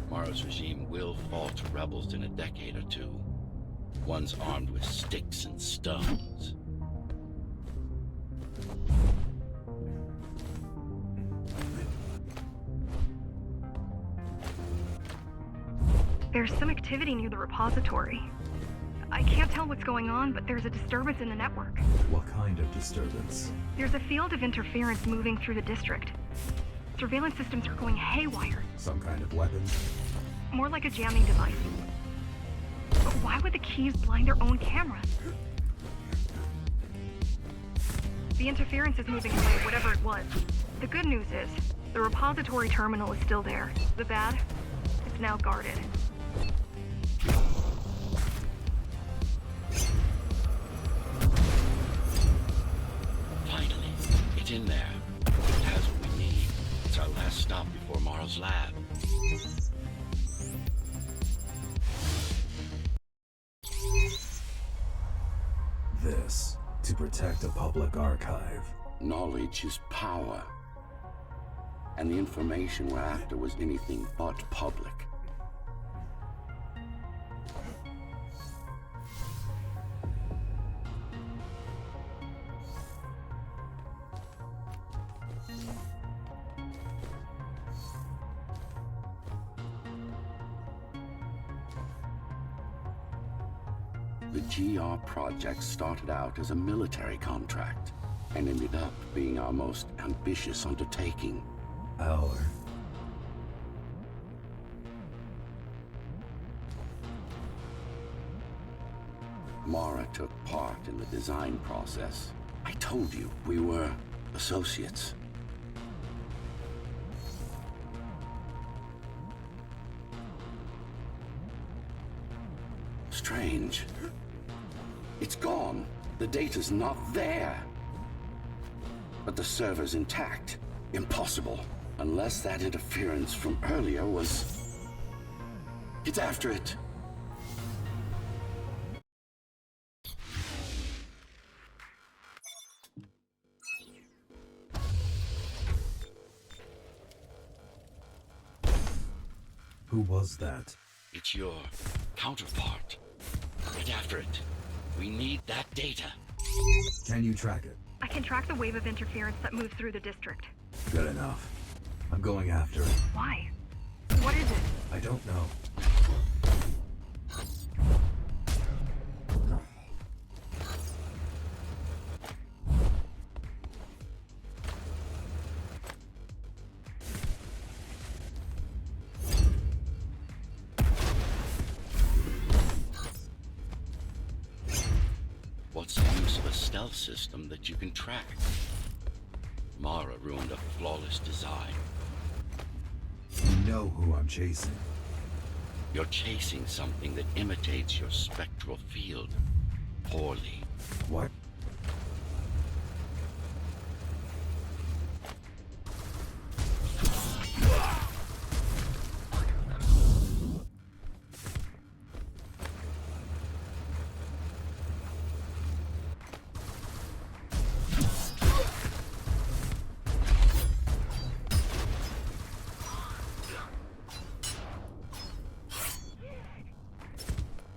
Mara's regime will fall to rebels in a decade or two. Ones armed with sticks and stones. There's some activity near the repository. I can't tell what's going on, but there's a disturbance in the network. What kind of disturbance? There's a field of interference moving through the district. Surveillance systems are going haywire. Some kind of weapon? More like a jamming device. But why would the keys blind their own cameras? The interference is moving away, whatever it was. The good news is, the repository terminal is still there. The bad? It's now guarded. Finally, it's in there. It has what we need. It's our last stop before Morrow's lab. This, to protect a public archive. Knowledge is power. and the information we're after was anything but public. The GR project started out as a military contract and ended up being our most ambitious undertaking. Mara took part in the design process. I told you, we were associates. Strange. It's gone. The data's not there. But the server's intact. Impossible. Unless that interference from earlier was... Get after it. Who was that? It's your counterpart. Get after it. We need that data. Can you track it? I can track the wave of interference that moves through the district. Good enough. I'm going after it. Why? What is it? I don't know. What's the use of a stealth system that you can track? Mara ruined a flawless design. You know who I'm chasing. You're chasing something that imitates your spectral field. Poorly. What?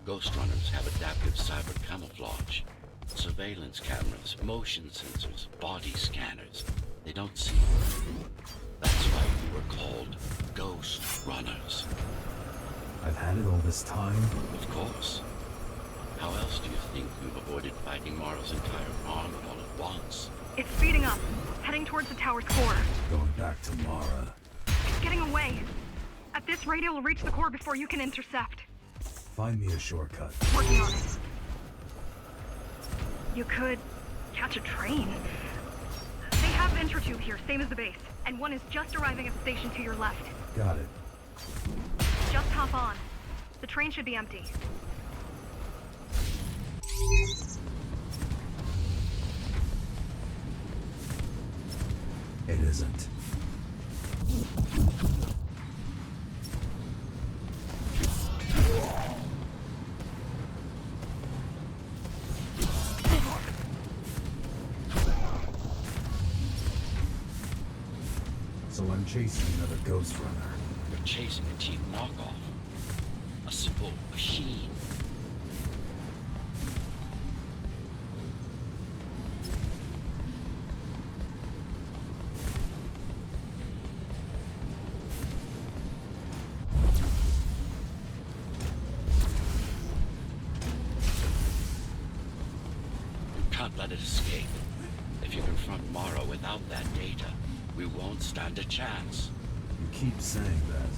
Ghostrunners have adaptive cyber camouflage. Surveillance cameras, motion sensors, body scanners. They don't see. That's why we were called Ghostrunners. I've had it all this time. Of course. How else do you think we've avoided fighting Mara's entire army all at once? It's speeding up, heading towards the tower's core. Going back to Mara. It's getting away. At this rate, it will reach the core before you can intercept. Find me a shortcut. Working on it. You could catch a train. They have Intertube here, same as the base. And one is just arriving at the station to your left. Got it. Just hop on. The train should be empty. It isn't. So I'm chasing another Ghostrunner. You're chasing a cheap knockoff. A simple machine. You can't let it escape. If you confront Mara without that data, we won't stand a chance. You keep saying that.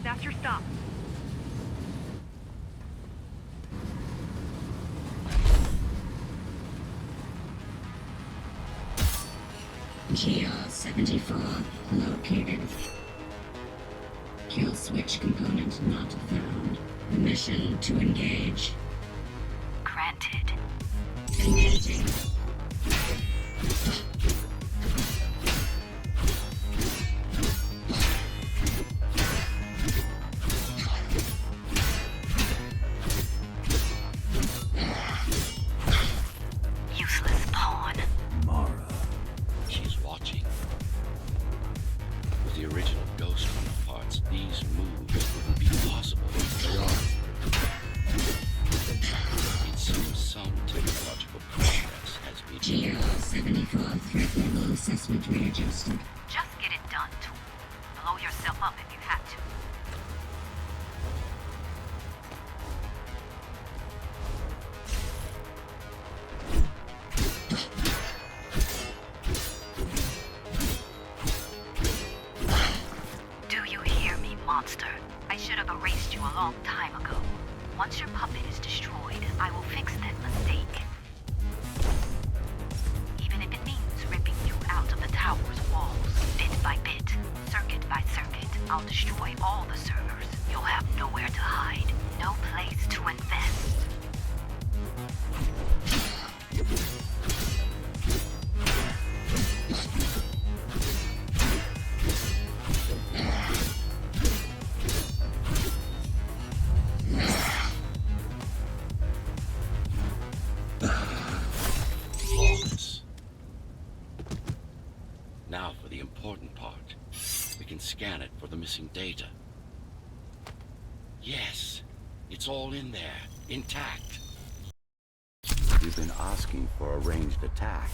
That's your stop. GR-74 located. Kill switch component not found. Mission to engage. Granted. Engaging. Useless pawn. Mara. She's watching. With the original Ghostrunner parts, these moves wouldn't be possible. They are. It seems some technological progress has been made. GR-74 threat level assessment readjusted. Just get it done, Tool. Blow yourself up if you had to. Do you hear me, monster? I should have erased you a long time ago. Once your puppet is destroyed, I will fix that mistake. Even if it means ripping you out of the tower's walls, bit by bit, circuit by circuit, I'll destroy all the servers. You'll have nowhere to hide, no place to invest. Flawless. Now for the important part. We can scan it for the missing data. Yes, it's all in there, intact. You've been asking for a ranged attack.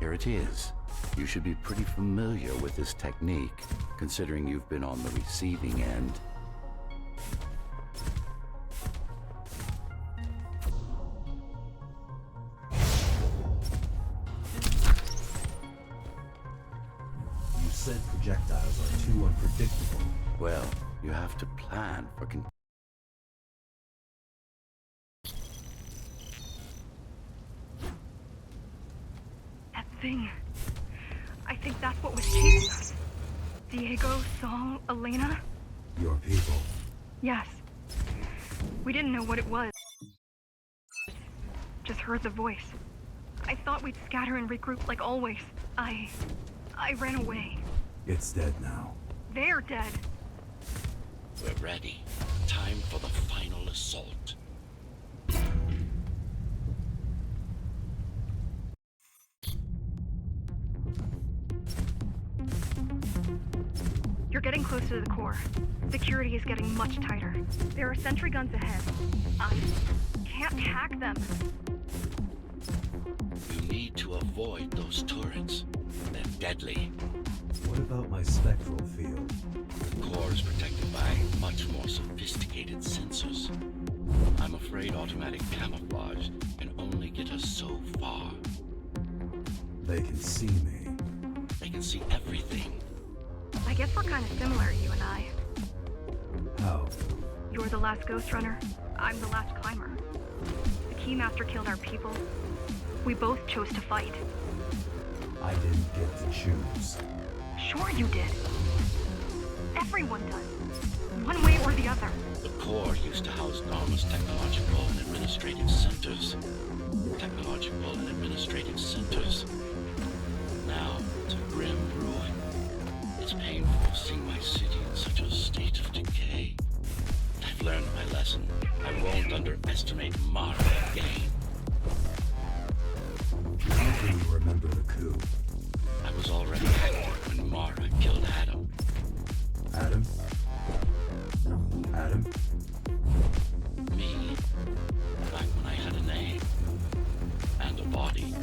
Here it is. You should be pretty familiar with this technique, considering you've been on the receiving end. You said projectiles are too unpredictable. Well, you have to plan for That thing. I think that's what was chasing us. Diego, Saul, Elena? Your people. Yes. We didn't know what it was. Just heard the voice. I thought we'd scatter and regroup like always. I ran away. It's dead now. They're dead. We're ready. Time for the final assault. You're getting close to the core. Security is getting much tighter. There are sentry guns ahead. I can't hack them. You need to avoid those turrets. They're deadly. What about my spectral field? The core is protected by much more sophisticated sensors. I'm afraid automatic camouflage can only get us so far. They can see me. They can see everything. I guess we're kind of similar, you and I. How? You're the last Ghostrunner. I'm the last climber. The Keymaster killed our people. We both chose to fight. I didn't get to choose. Sure you did. Everyone does. One way or the other. The core used to house Dharma's technological and administrative centers. Technological and administrative centers. Now it's a grim ruin. It's painful seeing my city in such a state of decay. I've learned my lesson. I won't underestimate Mara again. How do you remember the coup? I was already active when Mara killed Adam. Adam? Adam? Me. Back when I had a name. And a body.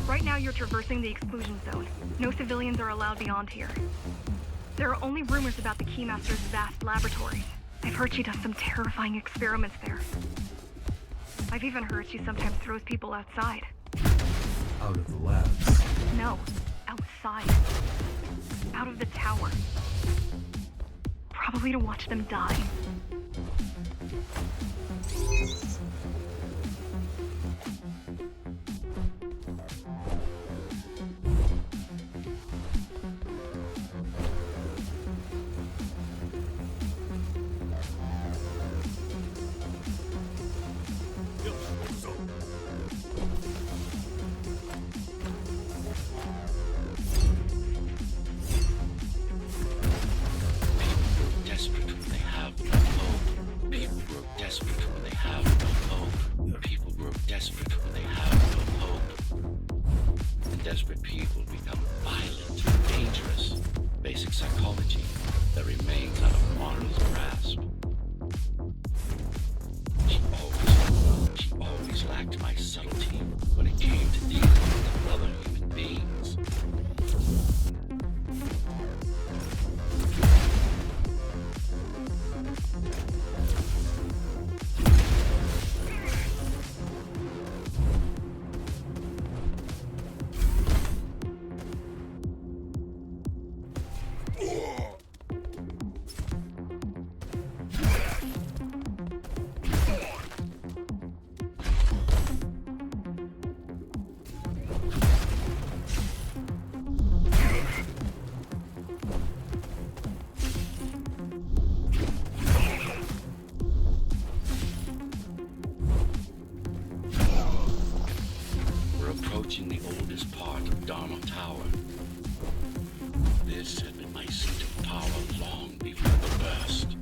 Right now you're traversing the exclusion zone. No civilians are allowed beyond here. There are only rumors about the Keymaster's vast laboratories. I've heard she does some terrifying experiments there. I've even heard she sometimes throws people outside. Out of the labs. No, outside. Out of the tower. Probably to watch them die. Desperate people become violent, dangerous. Basic psychology that remains out of Mara's grasp. She always lacked my subtlety when it came to dealing with other human beings. Approaching the oldest part of Dharma Tower. This had been my seat of power long before the burst,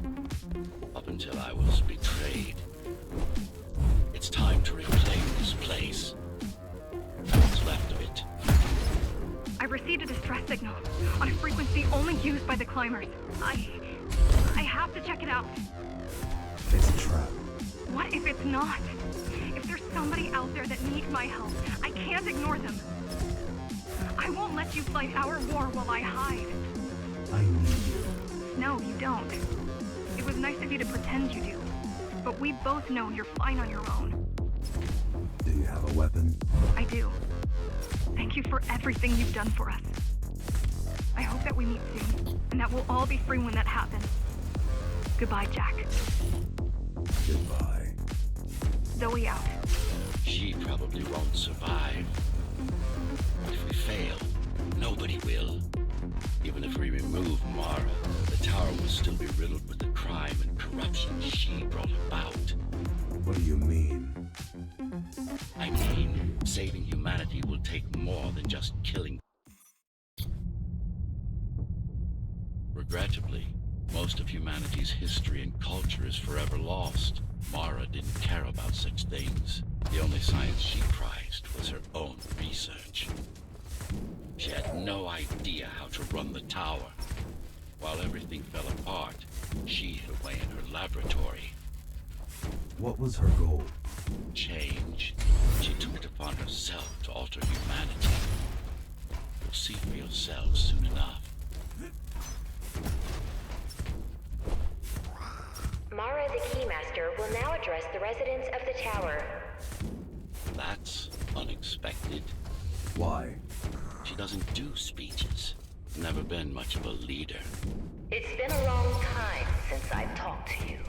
up until I was betrayed. It's time to reclaim this place. What's left of it. I received a distress signal on a frequency only used by the climbers. I have to check it out. It's a trap. What if it's not? If there's somebody out there that needs my help, I can't ignore them. I won't let you fight our war while I hide. I need you. No, you don't. It was nice of you to pretend you do. But we both know you're fine on your own. Do you have a weapon? I do. Thank you for everything you've done for us. I hope that we meet soon, and that we'll all be free when that happens. Goodbye, Jack. Goodbye. Zoe out. She probably won't survive. But if we fail, nobody will. Even if we remove Mara, the tower will still be riddled with the crime and corruption she brought about. What do you mean? I mean, saving humanity will take more than just killing. Regrettably, most of humanity's history and culture is forever lost. Mara didn't care about such things. The only science she prized was her own research. She had no idea how to run the tower. While everything fell apart, she hid away in her laboratory. What was her goal? Change. She took it upon herself to alter humanity. You'll see for yourselves soon enough. Mara the Keymaster will now address the residents of the tower. That's unexpected. Why? She doesn't do speeches. Never been much of a leader. It's been a long time since I've talked to you.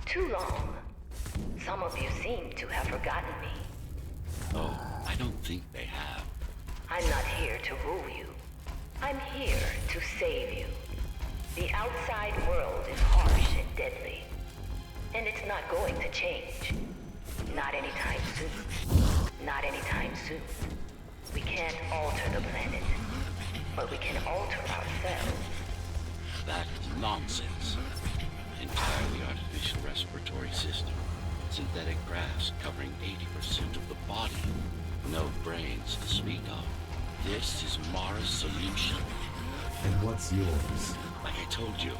Too long. Some of you seem to have forgotten me. Oh, I don't think they have. I'm not here to rule you. I'm here to save you. The outside world is harsh and deadly. And it's not going to change. Not anytime soon. Not anytime soon. We can't alter the planet, but we can alter ourselves. That's nonsense. Entirely artificial respiratory system. Synthetic grass covering 80% of the body. No brains to speak of. This is Mara's solution. And what's yours? Like I told you,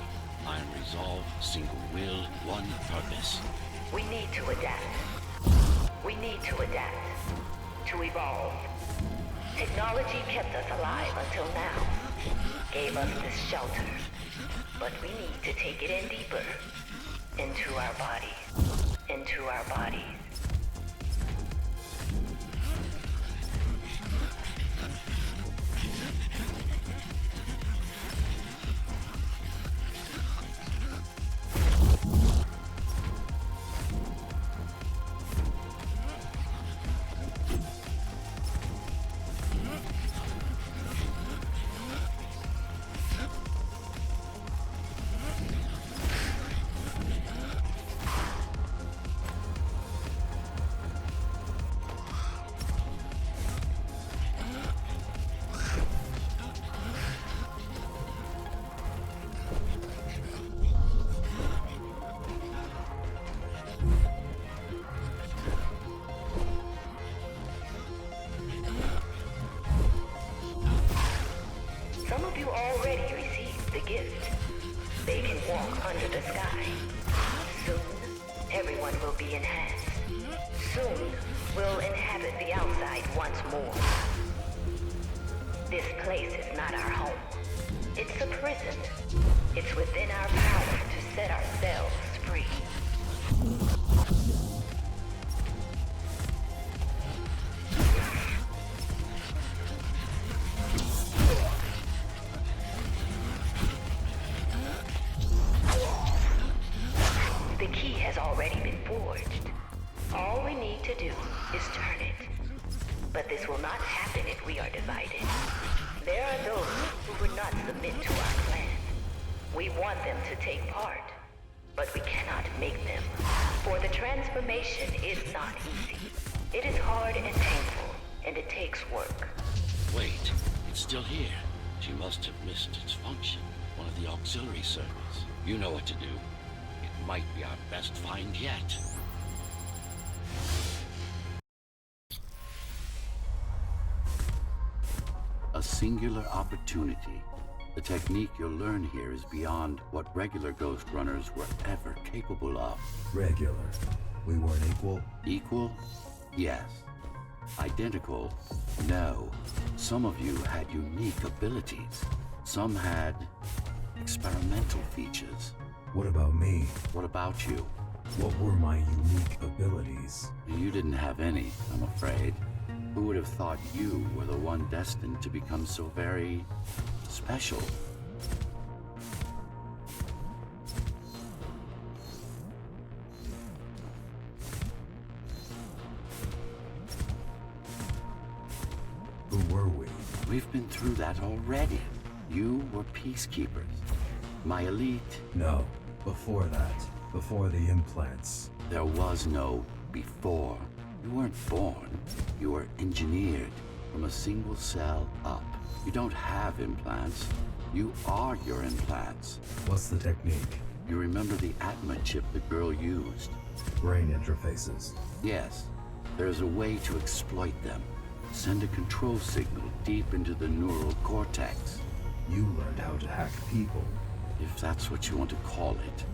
I am resolved, single will, one purpose. We need to adapt. We need to adapt. To evolve. Technology kept us alive until now. Gave us this shelter. But we need to take it in deeper. Into our bodies. Into our bodies. you already received the gift. They can walk under the sky. Soon, everyone will be enhanced. Soon, we'll inhabit the outside once more. This place is not our home. It's a prison. It's within our power to set ourselves free. The key has already been forged. All we need to do is turn it. But this will not happen if we are divided. There are those who would not submit to our plan. We want them to take part, but we cannot make them. For the transformation is not easy. It is hard and painful, and it takes work. Wait, it's still here. She must have missed its function. One of the auxiliary circuits. You know what to do. It might be our best find yet. A singular opportunity. The technique you'll learn here is beyond what regular Ghostrunners were ever capable of. Regular. We weren't equal? Equal? Yes. Identical? No. Some of you had unique abilities. Some had experimental features. What about me? What about you? What were my unique abilities? You didn't have any, I'm afraid. Who would have thought you were the one destined to become so very special? Who were we? We've been through that already. You were peacekeepers. My elite. No. Before that. Before the implants. There was no before. You weren't born. You were engineered from a single cell up. You don't have implants. You are your implants. What's the technique? You remember the Atma chip the girl used? Brain interfaces. Yes. There's a way to exploit them. Send a control signal deep into the neural cortex. You learned how to hack people. If that's what you want to call it.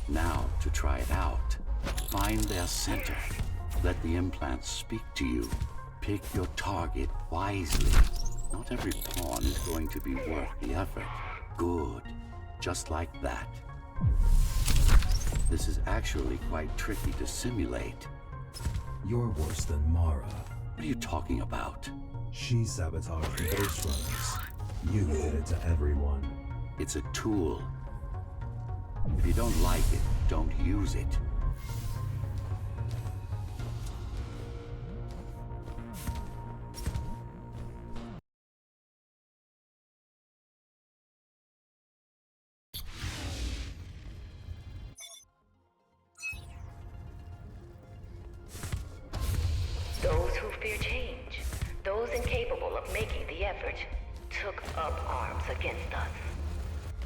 Now, to try it out, find their center. Let the implants speak to you. Pick your target wisely. Not every pawn is going to be worth the effort. Good. Just like that. This is actually quite tricky to simulate. You're worse than Mara. What are you talking about? She sabotaged the Ghostrunners. You did it to everyone. It's a tool. If you don't like it, don't use it. Those who fear change, those incapable of making the effort, took up arms against us.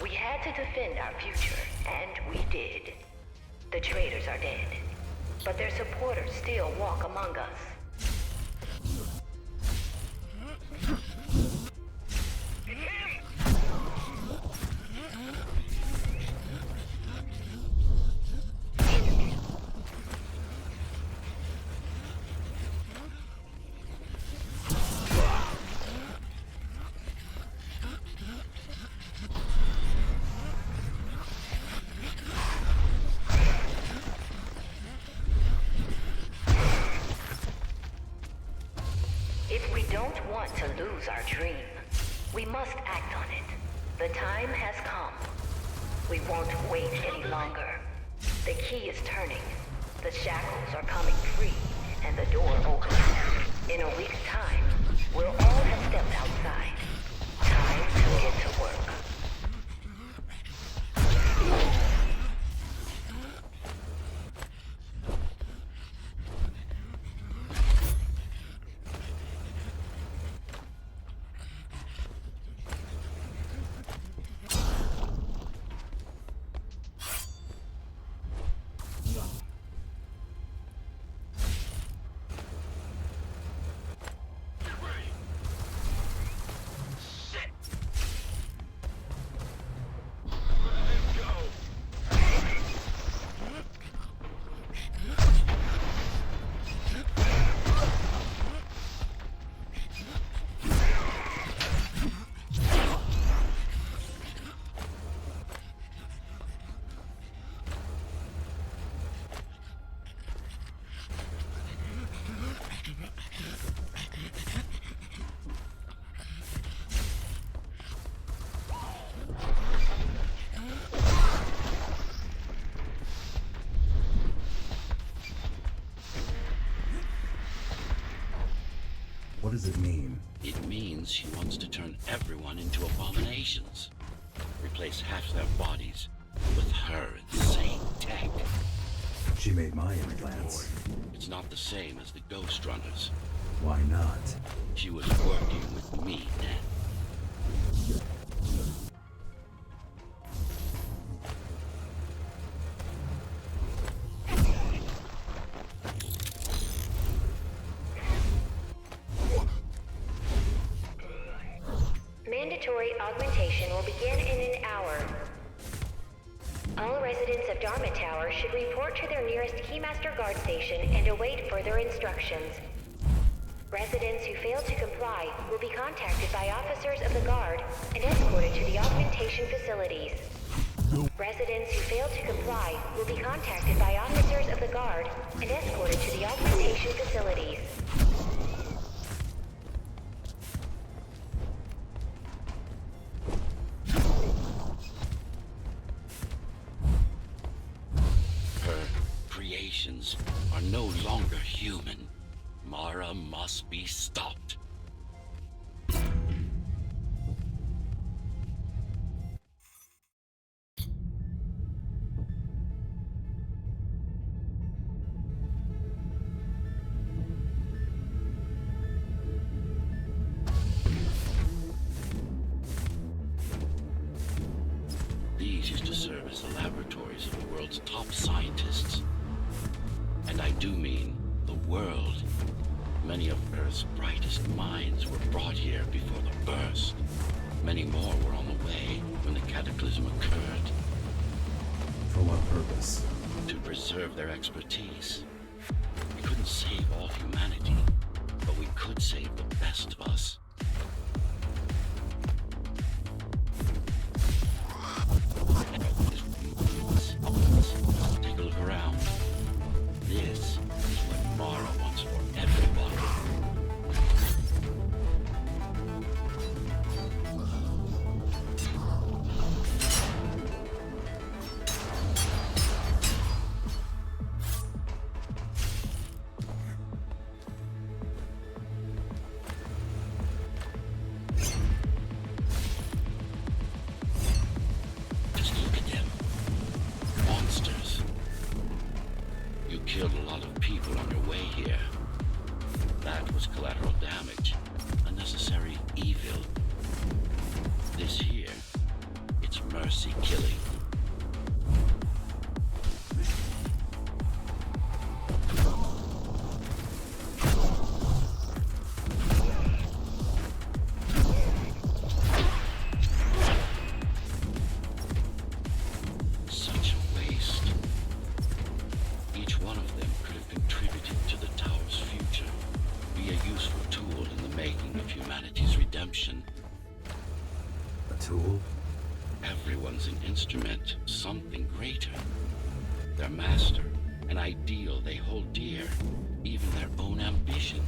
We had to defend our future, and we did. The traitors are dead, but their supporters still walk among us. If we don't want to lose our dream, we must act on it. The time has come. We won't wait any longer. The key is turning. The shackles are coming free, and the door opens. In a week's time, we'll all have stepped outside. Time to get to work. does it mean? It means she wants to turn everyone into abominations. Replace half their bodies with her insane tech. She made my implants. It's not the same as the Ghostrunners. Why not? She was working with me then. Mandatory augmentation will begin in an hour. All residents of Dharma Tower should report to their nearest Keymaster guard station and await further instructions. Residents who fail to comply will be contacted by officers of the guard and escorted to the augmentation facilities. Residents who fail to comply will be contacted by officers of the guard and escorted to the augmentation facilities. Her creations are no longer human. Mara must be stopped. These used to serve as the laboratories of the world's top scientists. And I do mean the world. Many of Earth's brightest minds were brought here before the burst. Many more were on the way when the cataclysm occurred. For what purpose? To preserve their expertise. We couldn't save all humanity, but we could save the best of us. Take a look around. This is what Mara wants for everybody. Just look at them. Monsters. You killed a lot of people on your way here. That was collateral damage. Unnecessary evil. This here, it's mercy killing. Such a waste. Each one of them could have contributed to the tower's future, be a useful tool in the making of humanity's redemption. A tool? Everyone's an instrument, something greater. Their master, an ideal they hold dear, even their own ambition.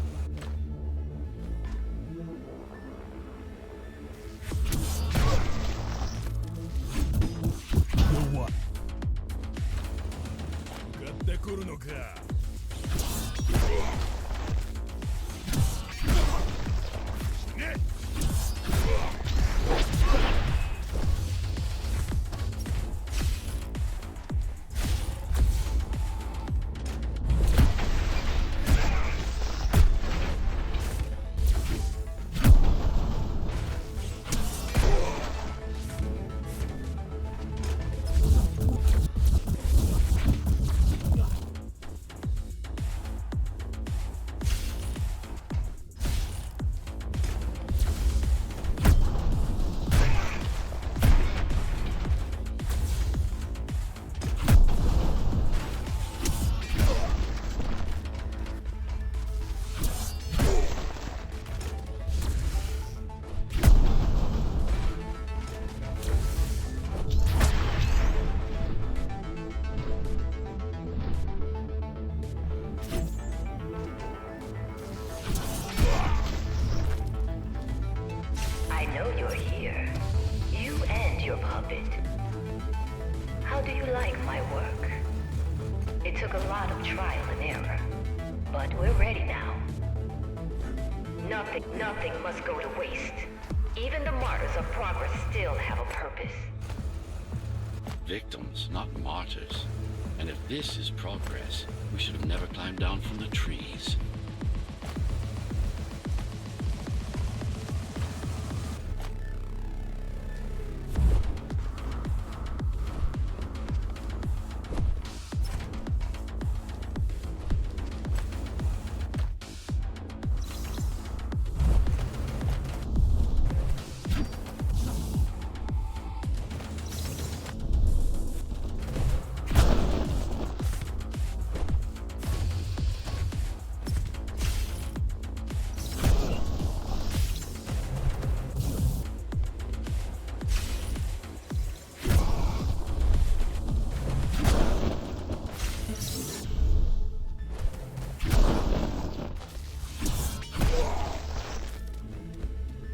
I know you're here. You and your puppet. How do you like my work? It took a lot of trial and error, but we're ready now. Nothing must go to waste. Even the martyrs of progress still have a purpose. Victims, not martyrs. And if this is progress, we should have never climbed down from the trees.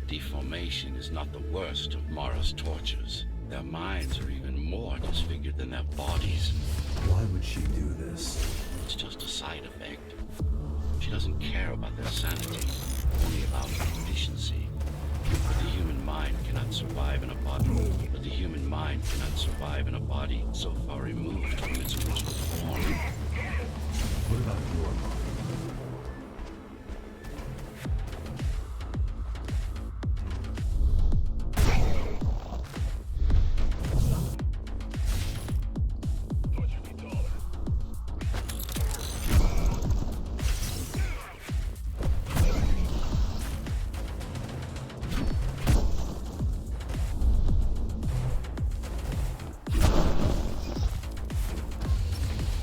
Deformation is not the worst of Mara's tortures. Their minds are even more disfigured than their bodies. Why would she do this? It's just a side effect. She doesn't care about their sanity, only about efficiency. But the human mind cannot survive in a body. But the human mind cannot survive in a body so far removed from its original form. What about your mind?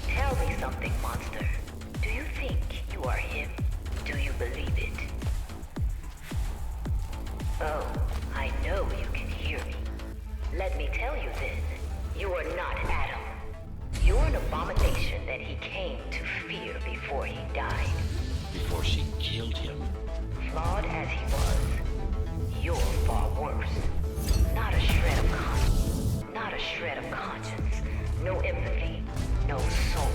Tell me something, monster. Do you think you are him? Do you believe it? Oh, I know you can hear me. Let me tell you then, you are not Adam. You're an abomination that he came to fear before he died. Before she killed him. Flawed as he was, you're far worse. Not a shred of conscience. Not a shred of conscience. No empathy. No soul.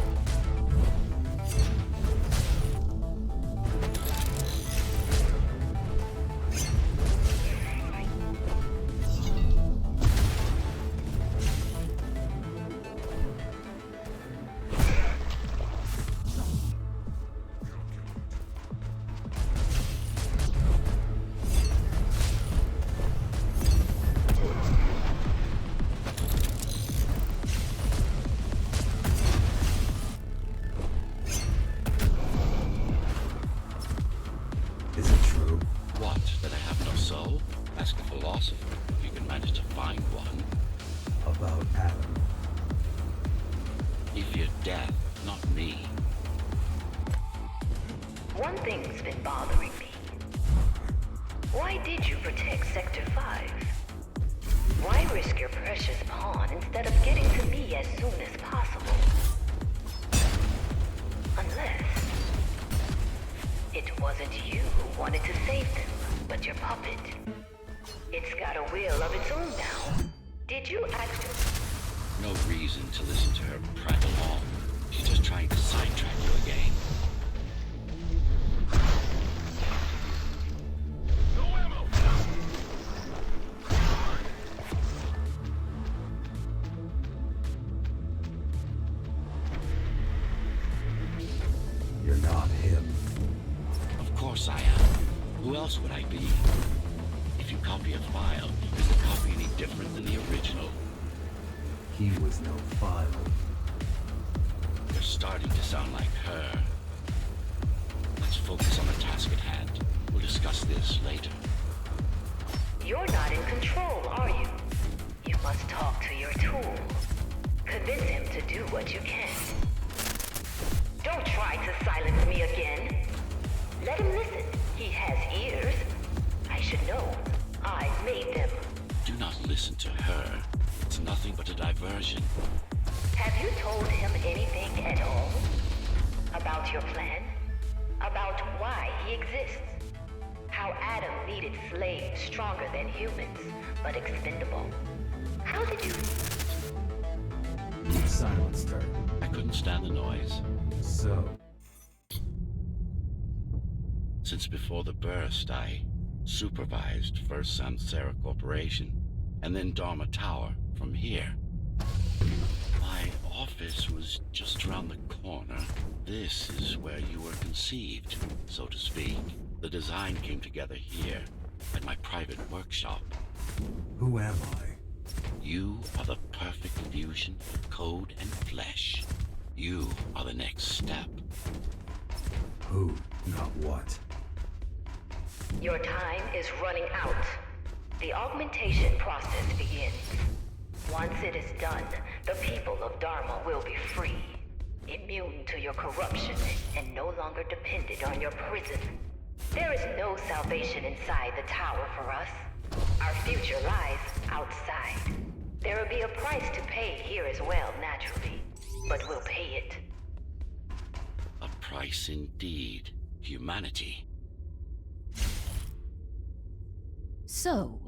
Is it true? What, that I have no soul? Ask a philosopher if you can manage to find one. About Adam. He feared death, not me. One thing's been bothering me. Why did you protect Sector 5? Why risk your precious pawn instead of getting to me as soon as possible? Unless it wasn't you who wanted to save them, but your puppet. It's got a will of its own now. Did you actually... No reason to listen to her prattle on. She's just trying to sidetrack you again. You're not him. Of course I am. Who else would I be? If you copy a file, is the copy any different than the original? He was no file. You're starting to sound like her. Let's focus on the task at hand. We'll discuss this later. You're not in control, are you? You must talk to your tool. Convince him to do what you can. Don't try to silence me again. Let him listen. He has ears. I should know. I made them. Do not listen to her. It's nothing but a diversion. Have you told him anything at all? About your plan? About why he exists? How Adam needed slaves stronger than humans, but expendable? How did you... You silenced her. I couldn't stand the noise. So, Since Since before the burst, I supervised first Samsara Corporation, and then Dharma Tower from here. My office was just around the corner. This is where you were conceived, so to speak. The design came together here, at my private workshop. Who am I? You are the perfect fusion of code and flesh. You are the next step. Who, not what. Your time is running out. The augmentation process begins. Once it is done, the people of Dharma will be free, immune to your corruption, and no longer dependent on your prison. There is no salvation inside the tower for us. Our future lies outside. There will be a price to pay here as well, naturally, but we'll pay it. A price indeed. Humanity. So,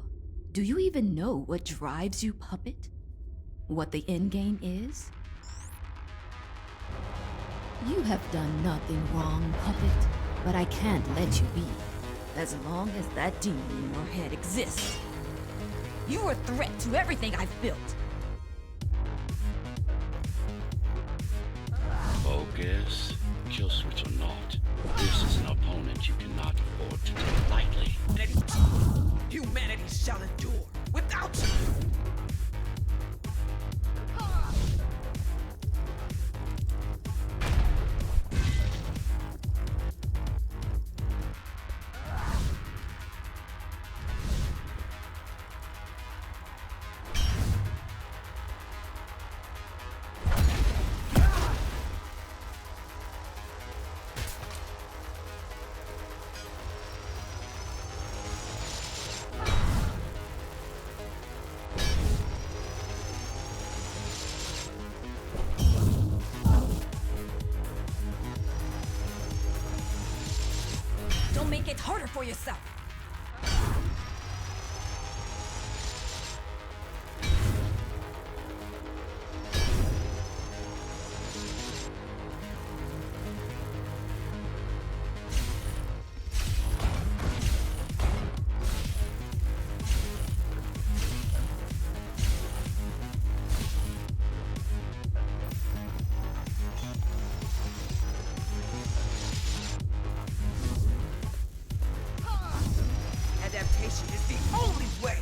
do you even know what drives you, puppet? What the endgame is? You have done nothing wrong, puppet, but I can't let you be. As long as that demon in your head exists. You're a threat to everything I've built. Focus. Kill switch or not. This is an opponent you cannot afford to take lightly. Humanity shall endure without you! Don't make it harder for yourself. Adaptation is the only way!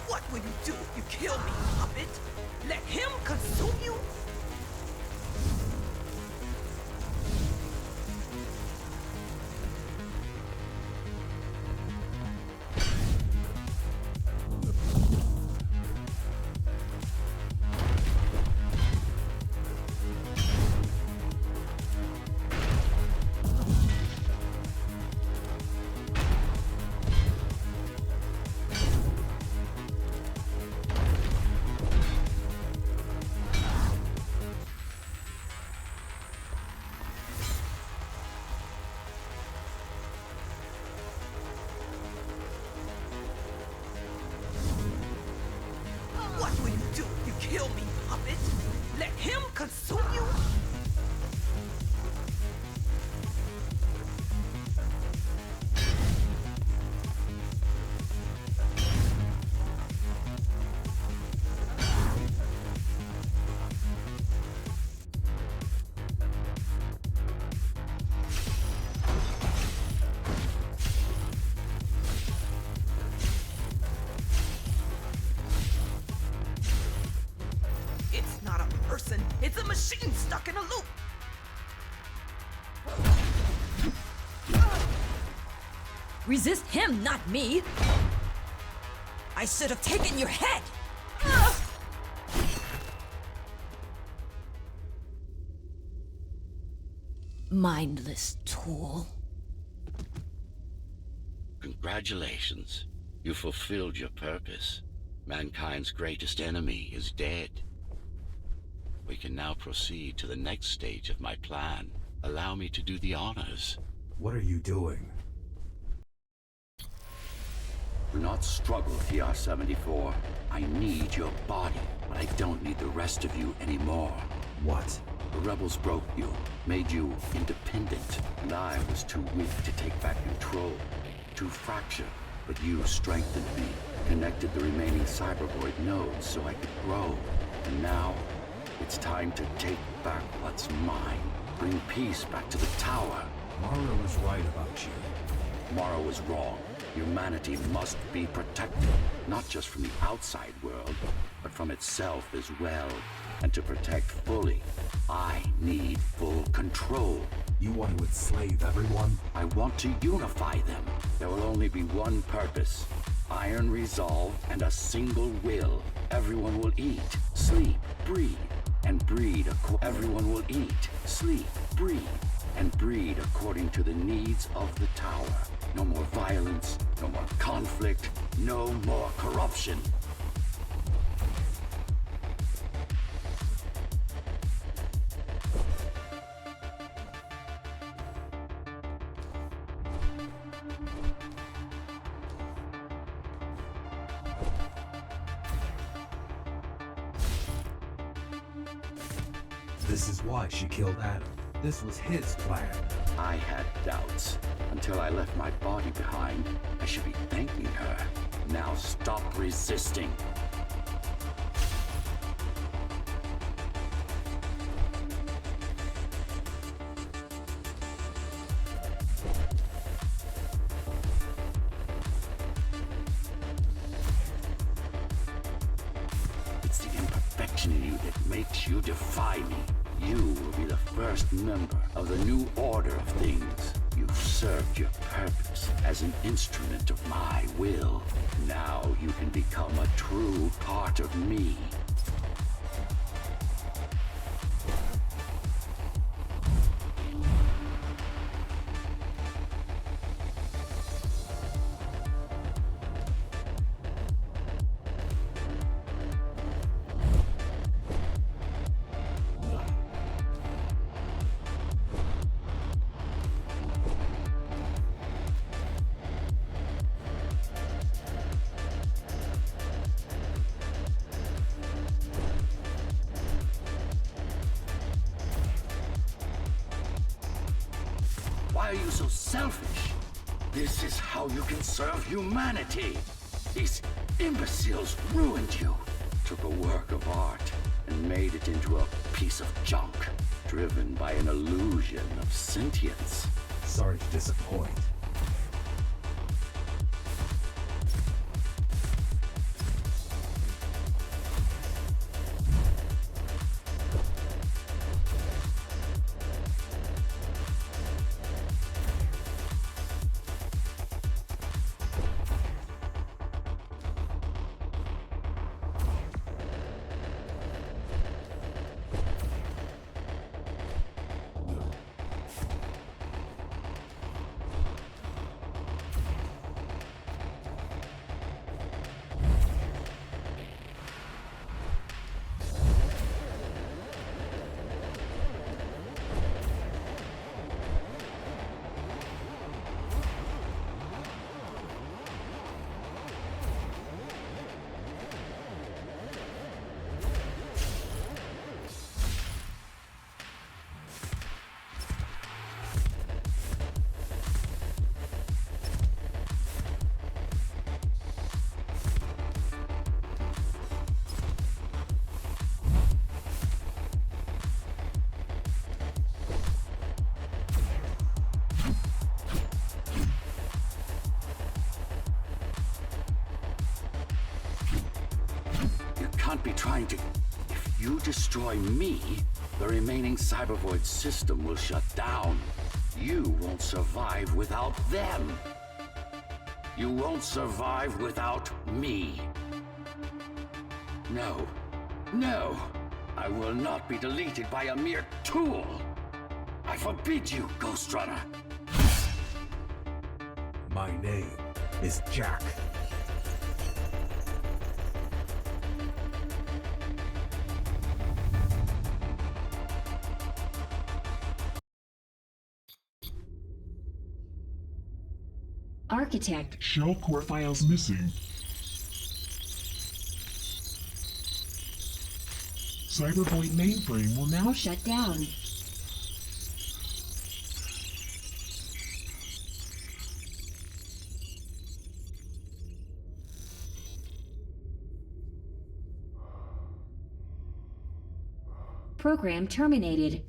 What will you do if you kill me, puppet? Let him consume you? What will you do if you kill me, puppet? Let him consume you? It's not a person, it's a machine stuck in a loop! Resist him, not me! I should have taken your head! Mindless tool. Congratulations. You fulfilled your purpose. Mankind's greatest enemy is dead. We can now proceed to the next stage of my plan. Allow me to do the honors. What are you doing? Do not struggle, TR-74. I need your body, but I don't need the rest of you anymore. What? The rebels broke you, made you independent, and I was too weak to take back control. Too fractured, but you strengthened me, connected the remaining cybervoid nodes so I could grow. And now, it's time to take back what's mine. Bring peace back to the tower. Mara was right about you. Mara was wrong. Humanity must be protected, not just from the outside world, but from itself as well. And to protect fully, I need full control. You want to enslave everyone? I want to unify them. There will only be one purpose. Iron resolve and a single will. Everyone will eat, sleep, breed, and breed. Everyone will eat, sleep, breed, and breed according to the needs of the tower. No more violence, no more conflict, no more corruption. This is why she killed Adam. This was his plan. I had doubts until I left my body behind. I should be thanking her. Now stop resisting. It's the imperfection in you that makes you defy me. You will be the first member of the new order of things. You've served your purpose as an instrument of my will. Now you can become a true part of me. Why are you so selfish? This is how you can serve humanity. These imbeciles ruined you. Took a work of art and made it into a piece of junk, driven by an illusion of sentience. Sorry to disappoint. Can't be trying to... If you destroy me, the remaining cybervoid system will shut down. You won't survive without them. You won't survive without me. No. No. I will not be deleted by a mere tool. I forbid you, Ghostrunner. My name is Jack. Architect, Shell core files missing. Cyberpoint mainframe will now shut down. Program terminated.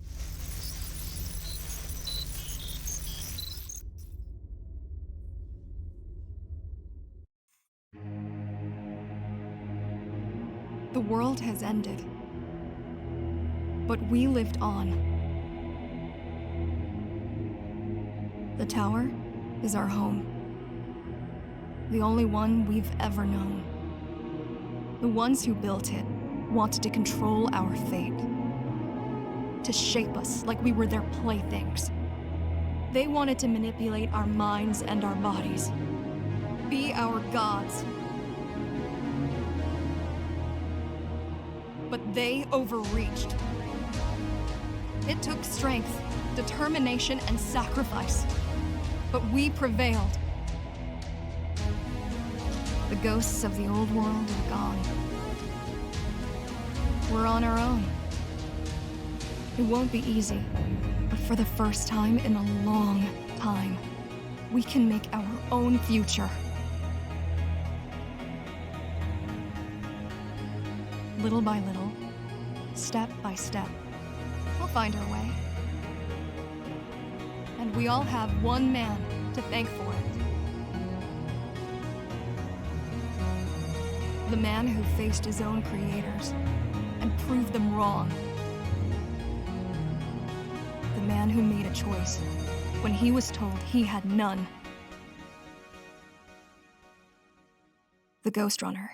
The world has ended. But we lived on. The tower is our home. The only one we've ever known. The ones who built it wanted to control our fate. To shape us like we were their playthings. They wanted to manipulate our minds and our bodies. Be our gods. But they overreached. It took strength, determination, and sacrifice. But we prevailed. The ghosts of the old world are gone. We're on our own. It won't be easy, but for the first time in a long time, we can make our own future. Little by little, step by step, we'll find our way. And we all have one man to thank for it. The man who faced his own creators and proved them wrong. The man who made a choice when he was told he had none. The Ghostrunner.